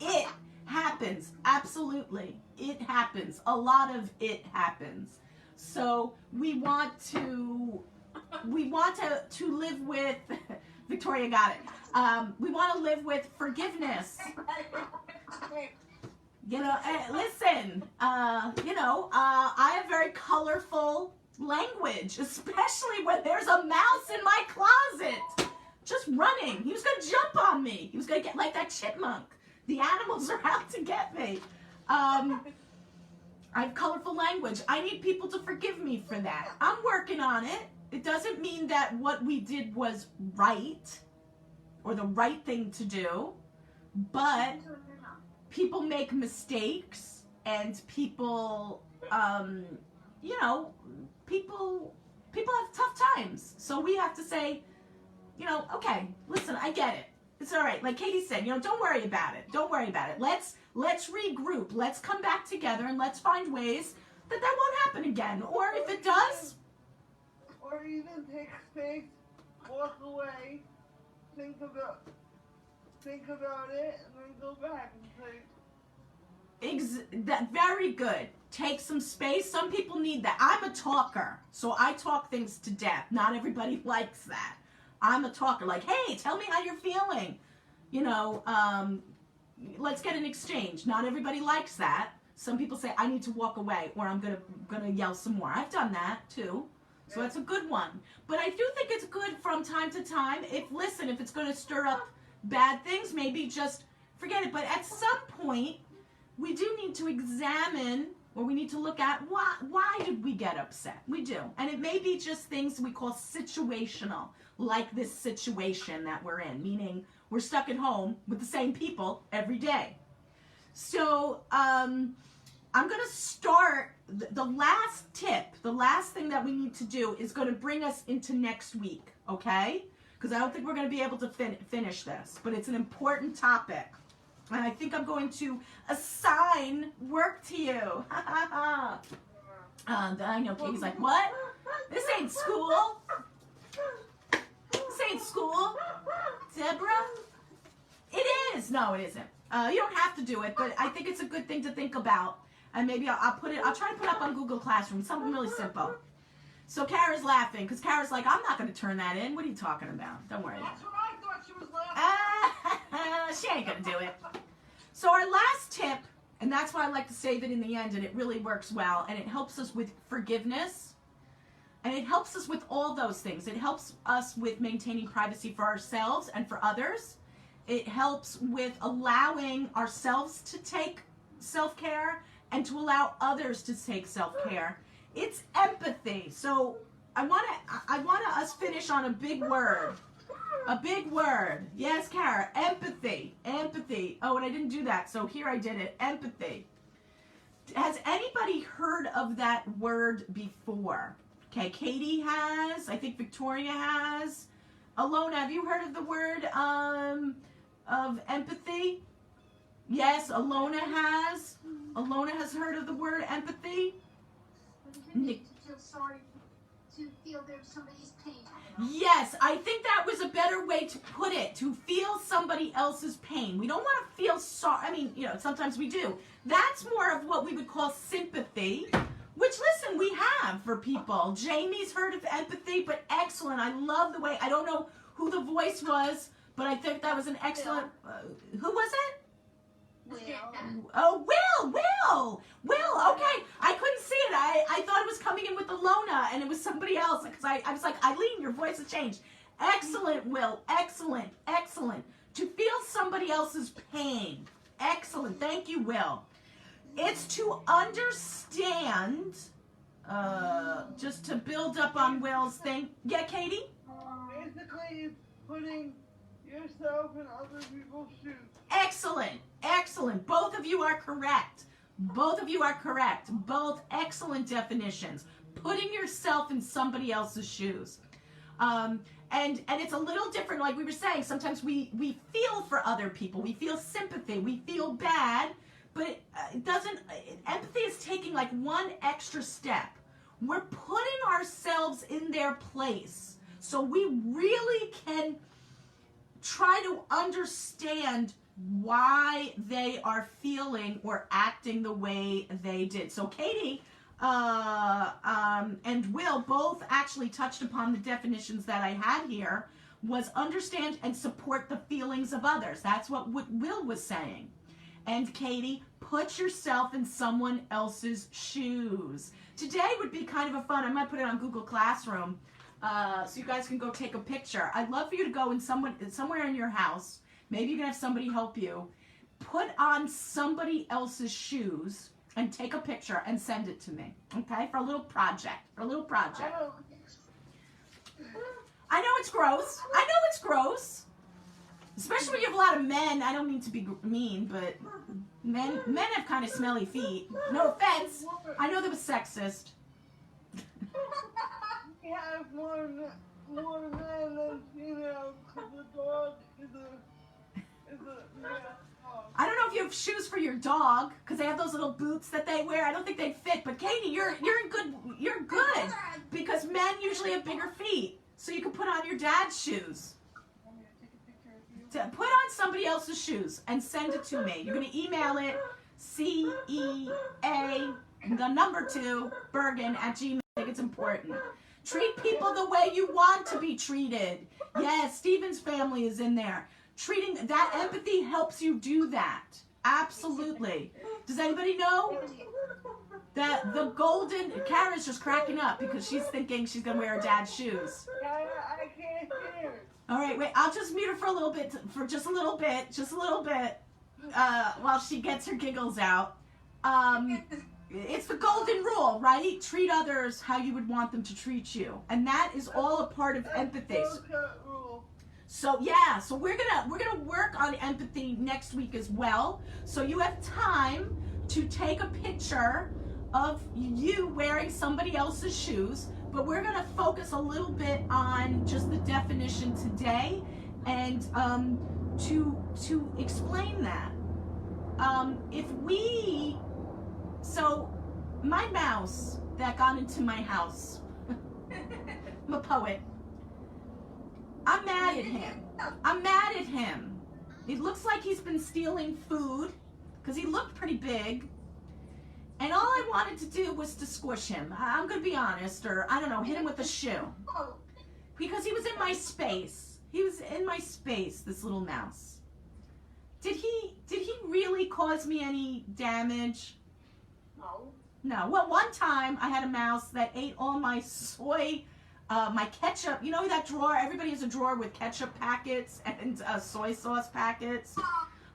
Speaker 1: It happens. Absolutely. It happens. A lot of it happens. So we want to live with Victoria got it. We want to live with forgiveness. Listen, I have very colorful language, especially when there's a mouse in my closet just running. He was going to jump on me. He was going to get like that chipmunk. The animals are out to get me. I have colorful language. I need people to forgive me for that. I'm working on it. It doesn't mean that what we did was right or the right thing to do, but people make mistakes, and people, people have tough times. So we have to say, okay, listen, I get it. It's all right. Like Katie said, don't worry about it. Don't worry about it. Let's regroup. Let's come back together, and let's find ways that won't happen again. Or if it does,
Speaker 4: or even take space, walk away, think about it, and then go back and say.
Speaker 1: Very good. Take some space. Some people need that. I'm a talker, so I talk things to death. Not everybody likes that. I'm a talker. Like, hey, tell me how you're feeling. Let's get an exchange. Not everybody likes that. Some people say, I need to walk away, or I'm gonna yell some more. I've done that too. So that's a good one. But I do think it's good from time to time. If it's going to stir up bad things, maybe just forget it. But at some point, we do need to examine, or we need to look at why did we get upset? We do. And it may be just things we call situational, like this situation that we're in, meaning we're stuck at home with the same people every day. So I'm going to start. The last tip, the last thing that we need to do is going to bring us into next week, okay? Because I don't think we're going to be able to finish this, but it's an important topic. And I think I'm going to assign work to you. I know Katie's like, what? This ain't school. This ain't school. Deborah? It is. No, it isn't. You don't have to do it, but I think it's a good thing to think about. And maybe I'll try to put it up on Google Classroom, something really simple. So Kara's laughing, because Kara's like, I'm not going to turn that in. What are you talking about? Don't worry.
Speaker 2: That's what I thought she was was laughing.
Speaker 1: She ain't gonna do it. So our last tip, and that's why I like to save it in the end, and it really works well, and it helps us with forgiveness, and it helps us with all those things. It helps us with maintaining privacy for ourselves and for others. It helps with allowing ourselves to take self-care and to allow others to take self-care. It's empathy. So I want us finish on a big word. A big word. Yes, Kara. Empathy. Empathy. Oh, and I didn't do that, so here I did it. Empathy. Has anybody heard of that word before? Okay, Katie has. I think Victoria has. Alona, have you heard of the word of empathy? Yes, Alona has. Alona has heard of the word empathy.
Speaker 5: What does it mean to feel sorry, to feel there's somebody's pain?
Speaker 1: Yes, I think that was a better way to put it, to feel somebody else's pain. We don't want to feel sorry. I mean, you know, sometimes we do. That's more of what we would call sympathy, which, listen, we have for people. Jamie's heard of empathy, but excellent. I love the way, I don't know who the voice was, but I think that was an excellent, who was it?
Speaker 5: Will.
Speaker 1: Oh, Will, okay. I couldn't see it. I thought it was coming in with Alona, and it was somebody else, because I was like, Eileen, your voice has changed. Excellent, Will, excellent, excellent. To feel somebody else's pain. Excellent, thank you, Will. It's to understand, just to build up on Will's thing. Yeah, Katie?
Speaker 4: Basically, it's putting yourself in other people's shoes.
Speaker 1: Excellent, excellent. Both of you are correct. Both of you are correct. Both excellent definitions. Putting yourself in somebody else's shoes. And it's a little different, like we were saying, sometimes we feel for other people. We feel sympathy. We feel bad, but it doesn't, empathy is taking like one extra step. We're putting ourselves in their place so we really can try to understand why they are feeling or acting the way they did. So Katie and Will both actually touched upon the definitions that I had here, was understand and support the feelings of others. That's what Will was saying. And Katie, put yourself in someone else's shoes. Today would be kind of a fun, I might put it on Google Classroom, so you guys can go take a picture. I'd love for you to go in somewhere in your house. Maybe you can have somebody help you. Put on somebody else's shoes and take a picture and send it to me, okay? For a little project. I know it's gross. I know it's gross. Especially when you have a lot of men. I don't mean to be mean, but men have kind of smelly feet. No offense. I know that was sexist.
Speaker 4: We have more men than females because the dog is a male dog.
Speaker 1: I don't know if you have shoes for your dog because they have those little boots that they wear. I don't think they'd fit. But Katie, you're good because men usually have bigger feet, so you can put on your dad's shoes.
Speaker 2: Want me to take a picture of you?
Speaker 1: To put on somebody else's shoes and send it to me. You're gonna email it CEA the number 2 Bergen at Gmail. I think it's important. Treat people the way you want to be treated. Yes, Stephen's family is in there. Treating that empathy helps you do that. Absolutely. Does anybody know that the golden, Kara's just cracking up because she's thinking she's gonna wear her dad's shoes.
Speaker 4: I can't hear.
Speaker 1: All right, wait, I'll just mute her for a little bit, just a little bit, while she gets her giggles out. It's the golden rule, right? Treat others how you would want them to treat you. And that is all a part of empathy. So yeah, so we're gonna work on empathy next week as well. So you have time to take a picture of you wearing somebody else's shoes, but we're gonna focus a little bit on just the definition today and to explain that. So my mouse that got into my house, I'm a poet. I'm mad at him. It looks like he's been stealing food because he looked pretty big. And all I wanted to do was to squish him. I'm going to be honest, or I don't know, hit him with a shoe. Because he was in my space. He was in my space, this little mouse. Did he really cause me any damage?
Speaker 3: No.
Speaker 1: No. Well, one time I had a mouse that ate all my soy, my ketchup. You know that drawer? Everybody has a drawer with ketchup packets and soy sauce packets.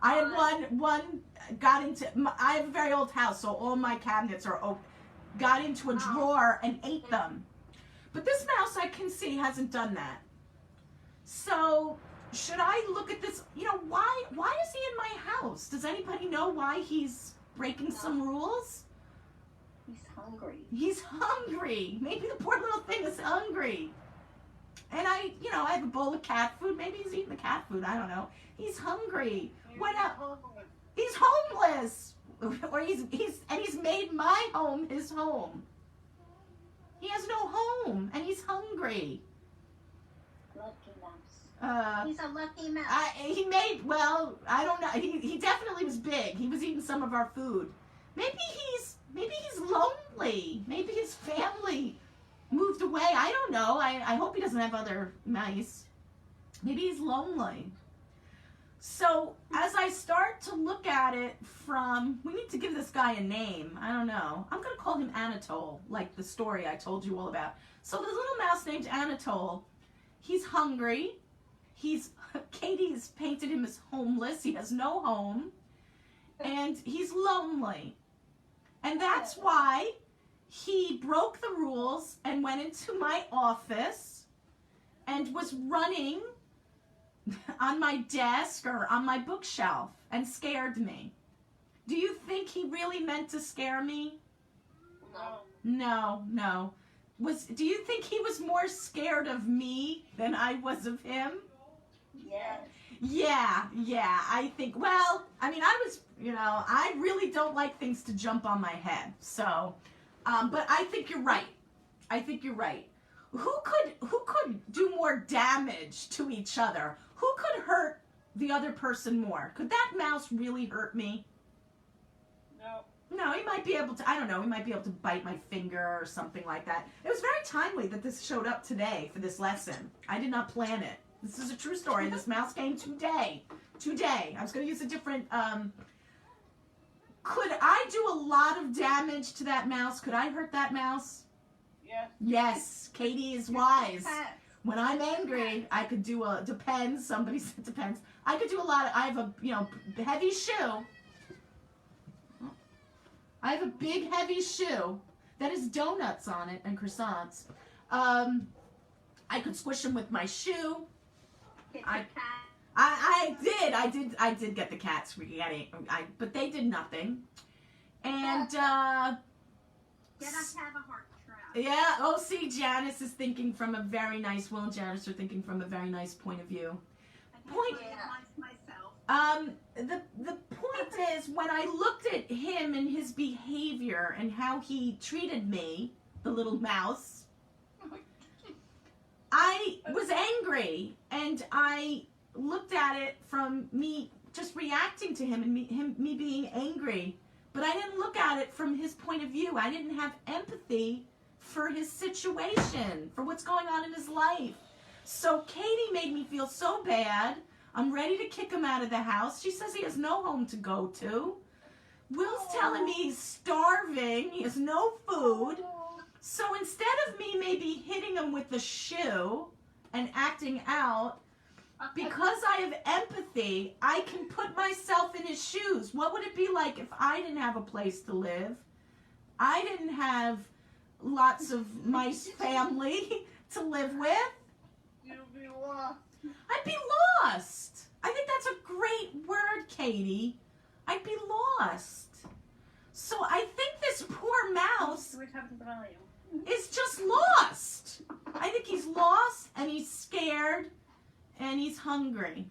Speaker 1: I had one got into. I have a very old house, so all my cabinets are open. Got into a drawer and ate them. But this mouse, I can see, hasn't done that. So should I look at this? You know, why is he in my house? Does anybody know why he's breaking some rules?
Speaker 6: He's hungry.
Speaker 1: He's hungry. Maybe the poor little thing is hungry. And I have a bowl of cat food. Maybe he's eating the cat food. I don't know. He's hungry. What else? He's homeless. Or he's made my home his home. He has no home and he's hungry.
Speaker 6: Lucky mouse.
Speaker 5: He's a lucky mouse.
Speaker 1: I don't know. He definitely was big. He was eating some of our food. Maybe he's lonely. Maybe his family moved away. I don't know. I hope he doesn't have other mice. Maybe he's lonely. So as I start to look at it we need to give this guy a name. I don't know. I'm going to call him Anatole, like the story I told you all about. So the little mouse named Anatole, he's hungry. Katie's painted him as homeless. He has no home. And he's lonely. And that's why he broke the rules and went into my office and was running on my desk or on my bookshelf and scared me. Do you think he really meant to scare me?
Speaker 3: No.
Speaker 1: No. Do you think he was more scared of me than I was of him?
Speaker 6: Yes.
Speaker 1: Yeah, I think, well, I mean, I really don't like things to jump on my head, so, but I think you're right. Who could do more damage to each other? Who could hurt the other person more? Could that mouse really hurt me? No, he might be able to, I don't know, he might be able to bite my finger or something like that. It was very timely that this showed up today for this lesson. I did not plan it. This is a true story. This mouse came today. I was going to use a different, could I do a lot of damage to that mouse? Could I hurt that mouse?
Speaker 4: Yes.
Speaker 1: Yes, Katie is wise. When I'm angry, I could do depends. Somebody said depends. I could do a lot I have a, heavy shoe. I have a big, heavy shoe that has donuts on it and croissants. I could squish them with my shoe. I did get the cats spaghetti, but they did nothing. And,
Speaker 5: Get us have a heart trap.
Speaker 1: yeah, see, Janice is thinking from a very nice, Will and Janice are thinking from a very nice point of view.
Speaker 5: I can't believe myself.
Speaker 1: The point is, when I looked at him and his behavior and how he treated me, the little mouse, I was angry, and I looked at it from me just reacting to him and me being angry, but I didn't look at it from his point of view. I didn't have empathy for his situation, for what's going on in his life. So Katie made me feel so bad. I'm ready to kick him out of the house. She says he has no home to go to. Will's telling me he's starving. He has no food. So instead of me maybe hitting him with the shoe and acting out, because I have empathy, I can put myself in his shoes. What would it be like if I didn't have a place to live? I didn't have lots of mice family to live with.
Speaker 4: You'd be lost.
Speaker 1: I'd be lost. I think that's a great word, Katie. I'd be lost. So I think this poor mouse is just lost. I think he's lost and he's scared and he's hungry.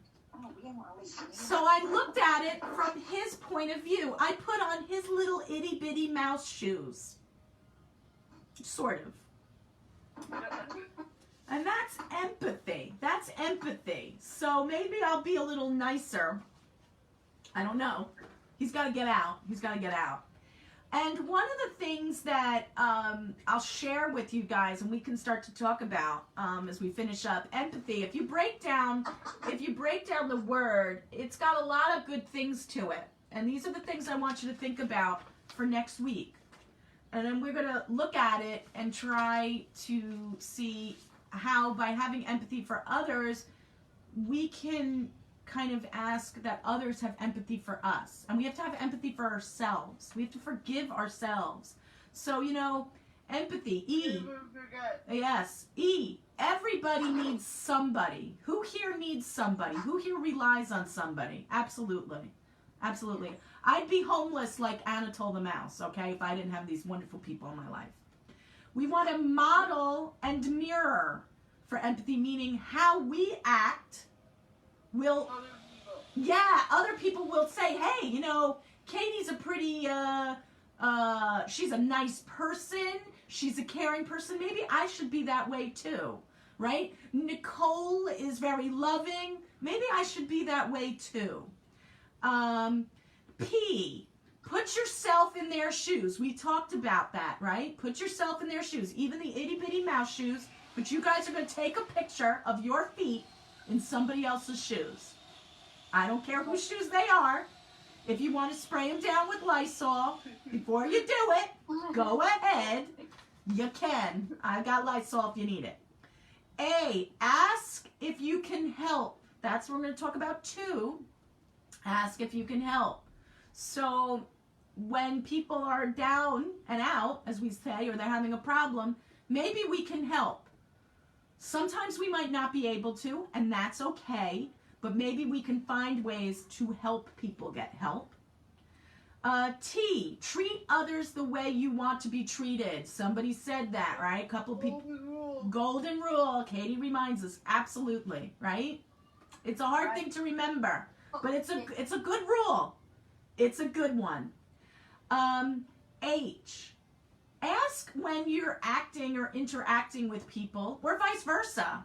Speaker 1: So I looked at it from his point of view. I put on his little itty bitty mouse shoes. Sort of. And that's empathy. That's empathy. So maybe I'll be a little nicer. I don't know. He's got to get out. He's got to get out. And one of the things that I'll share with you guys, and we can start to talk about as we finish up, empathy. If you break down the word, it's got a lot of good things to it. And these are the things I want you to think about for next week. And then we're going to look at it and try to see how, by having empathy for others, we can kind of ask that others have empathy for us. And we have to have empathy for ourselves. We have to forgive ourselves. So, empathy, E. Yes, E. Everybody needs somebody. Who here needs somebody? Who here relies on somebody? Absolutely. Absolutely. I'd be homeless like Anatole the mouse, okay, if I didn't have these wonderful people in my life. We want to model and mirror for empathy, meaning how we act will, other people will say, hey, Katie's a pretty, she's a nice person, she's a caring person, maybe I should be that way too, right? Nicole is very loving, maybe I should be that way too. P, put yourself in their shoes. We talked about that, right? Put yourself in their shoes, even the itty bitty mouse shoes, but you guys are going to take a picture of your feet in somebody else's shoes. I don't care whose shoes they are. If you want to spray them down with Lysol before you do it, go ahead. You can. I got Lysol if you need it. A, ask if you can help. That's what we're going to talk about too. Ask if you can help. So when people are down and out, as we say, or they're having a problem, maybe we can help. Sometimes we might not be able to, and that's okay, but maybe we can find ways to help people get help. T, treat others the way you want to be treated. Somebody said that, right? A couple of people. Golden rule. Katie reminds us. Absolutely, right? It's a hard thing to remember, but it's a good rule. It's a good one. H, ask when you're acting or interacting with people, or vice versa.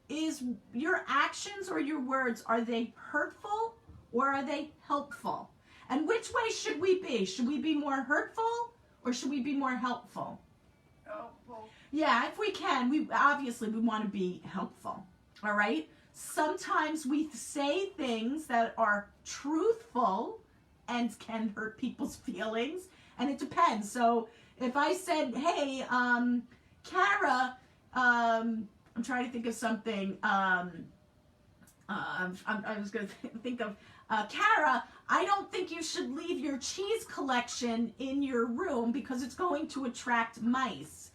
Speaker 1: Is your actions or your words, are they hurtful or are they helpful? And which way should we be? Should we be more hurtful or should we be more helpful?
Speaker 4: Helpful.
Speaker 1: Yeah, if we can, we want to be helpful. All right? Sometimes we say things that are truthful and can hurt people's feelings, and it depends. So if I said, hey, Kara, I'm trying to think of something. I was going to think of, Kara, I don't think you should leave your cheese collection in your room because it's going to attract mice.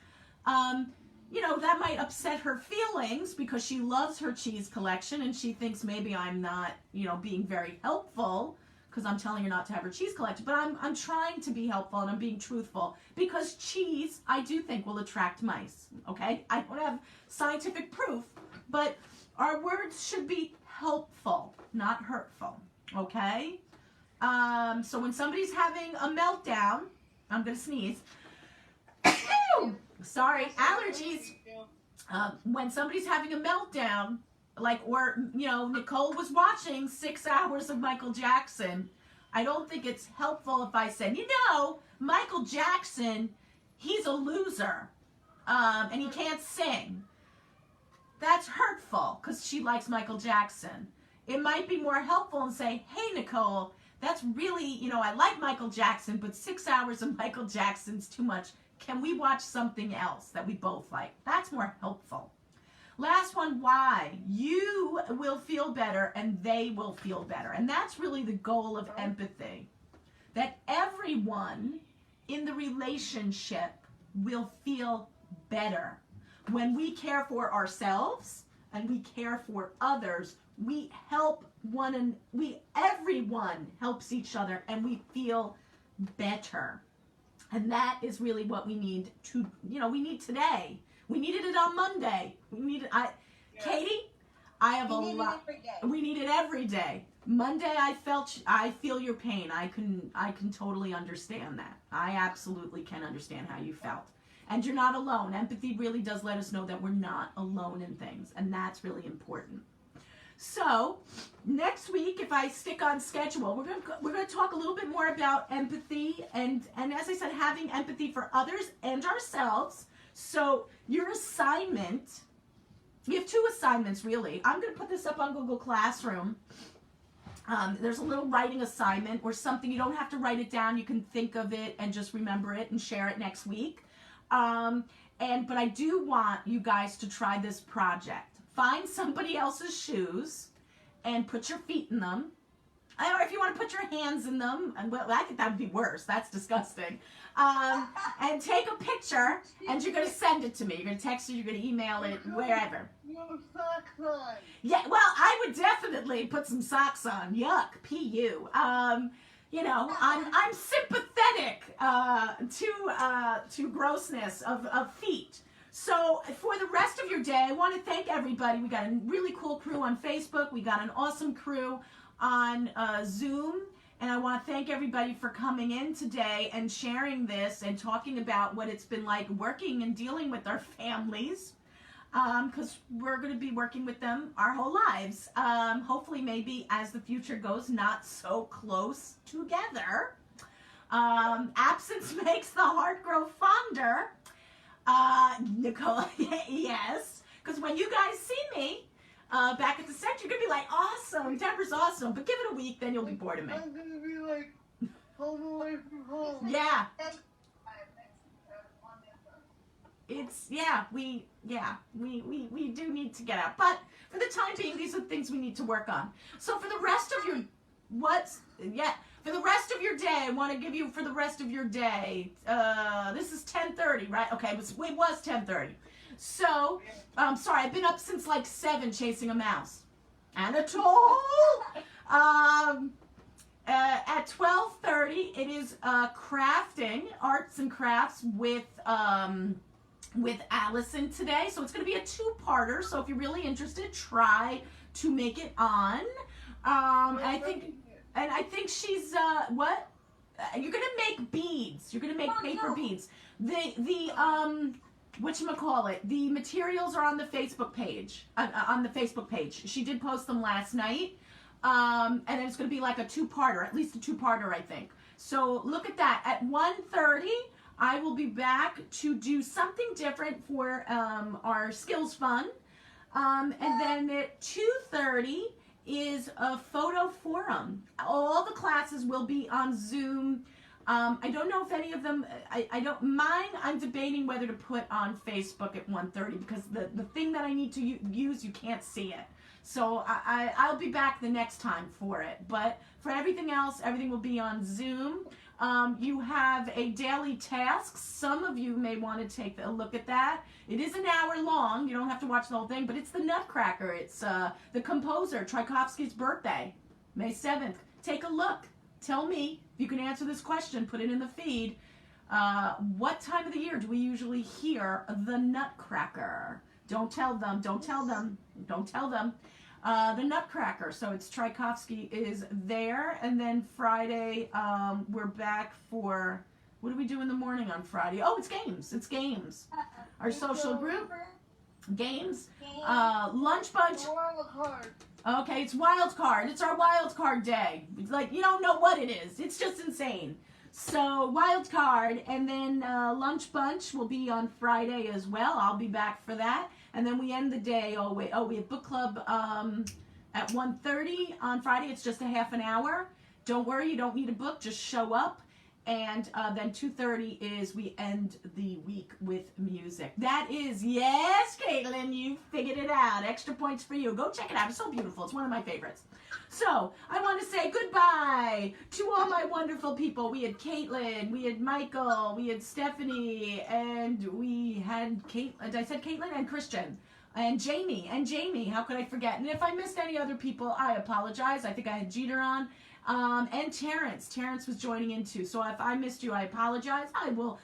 Speaker 1: That might upset her feelings because she loves her cheese collection and she thinks maybe I'm not, being very helpful because I'm telling her not to have her cheese collected. But I'm trying to be helpful and I'm being truthful because cheese, I do think, will attract mice, okay? I don't have scientific proof, but our words should be helpful, not hurtful, okay? So when somebody's having a meltdown, I'm going to sneeze. Sorry, allergies. When somebody's having a meltdown, Nicole was watching 6 hours of Michael Jackson, I don't think it's helpful if I said, Michael Jackson, he's a loser, and he can't sing. That's hurtful because she likes Michael Jackson. It might be more helpful and say, hey, Nicole, that's really, I like Michael Jackson, but 6 hours of Michael Jackson's too much. Can we watch something else that we both like? That's more helpful. Last one, why? You will feel better and they will feel better. And that's really the goal of empathy. That everyone in the relationship will feel better. When we care for ourselves and we care for others, we help everyone helps each other and we feel better. And that is really what we need to, we need today. We needed it on Monday. Katie, I have a lot. We need it every day. Monday, I feel your pain. I can totally understand that. I absolutely can understand how you felt. And you're not alone. Empathy really does let us know that we're not alone in things. And that's really important. So next week, if I stick on schedule, we're gonna talk a little bit more about empathy and as I said, having empathy for others and ourselves. So your assignment, you have 2 assignments really. I'm gonna put this up on Google Classroom. There's a little writing assignment or something. You don't have to write it down. You can think of it and just remember it and share it next week. But I do want you guys to try this project. Find somebody else's shoes and put your feet in them. Or if you want to put your hands in them, and well, I think that would be worse. That's disgusting. And take a picture, and you're going to send it to me. You're going to text it, you're going to email it, wherever.
Speaker 4: No socks on.
Speaker 1: Yeah, well, I would definitely put some socks on. Yuck, P.U. You know, I'm sympathetic to grossness of feet. So for the rest of your day, I want to thank everybody. We got a really cool crew on Facebook. We got an awesome crew on Zoom. And I want to thank everybody for coming in today and sharing this and talking about what it's been like working and dealing with our families. Because we're going to be working with them our whole lives. Hopefully, maybe as the future goes, not so close together. Absence makes the heart grow fonder. Nicole, yes. Because when you guys see me back at the center, you're going to be like, awesome, Deborah's awesome. But give it a week, then you'll be bored of me.
Speaker 4: I'm gonna be like home away from home.
Speaker 1: Yeah. It's, we do need to get out. But for the time being, these are things we need to work on. So for the rest of your, for the rest of your day, I want to give you, for the rest of your day, this is 10:30, right? Okay, it was 10:30. So, sorry, I've been up since like 7 chasing a mouse. Anatole! At 12:30, it is crafting, arts and crafts with Allison today. So it's going to be a 2-parter. So if you're really interested, try to make it on. I think she's what? You're going to make beads. You're going to make paper beads. Whatchamacallit, the materials are on the Facebook page. She did post them last night. And then it's going to be like a 2-parter, at least a 2-parter, I think. So look at that. At 1:30, I will be back to do something different for our skills fun. And then at 2:30 is a photo forum. All the classes will be on Zoom. I don't know if any of them, I'm debating whether to put on Facebook at 1:30 because the thing that I need to use, you can't see it. So I'll be back the next time for it. But for everything else, everything will be on Zoom. You have a daily task. Some of you may want to take a look at that. It is an hour long. You don't have to watch the whole thing, but it's the Nutcracker. It's the composer, Tchaikovsky's birthday, May 7th. Take a look. Tell me if you can answer this question. Put it in the feed. What time of the year do we usually hear the Nutcracker? Don't tell them. Don't tell them. Don't tell them. The Nutcracker. So it's Tchaikovsky is there. And then Friday, we're back for, what do we do in the morning on Friday? Oh, it's games. It's games. Our social group. Games. Lunch bunch.
Speaker 4: Wild card.
Speaker 1: Okay, it's wild card. It's our wild card day. It's like, you don't know what it is. It's just insane. So wild card, and then lunch bunch will be on Friday as well. I'll be back for that. And then we end the day, we have book club at 1:30 on Friday. It's just a half an hour. Don't worry, you don't need a book. Just show up. And then 2:30 is we end the week with music. That is, yes, Caitlin, you figured it out. Extra points for you. Go check it out. It's so beautiful. It's one of my favorites. So I want to say goodbye to all my wonderful people. We had Caitlin, we had Michael, we had Stephanie, and we had I said Caitlin and Christian. And Jamie. How could I forget? And if I missed any other people, I apologize. I think I had Jeter on. And Terrence. Terrence was joining in too. So if I missed you, I apologize.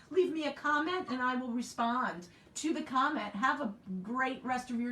Speaker 1: Leave me a comment and I will respond to the comment. Have a great rest of your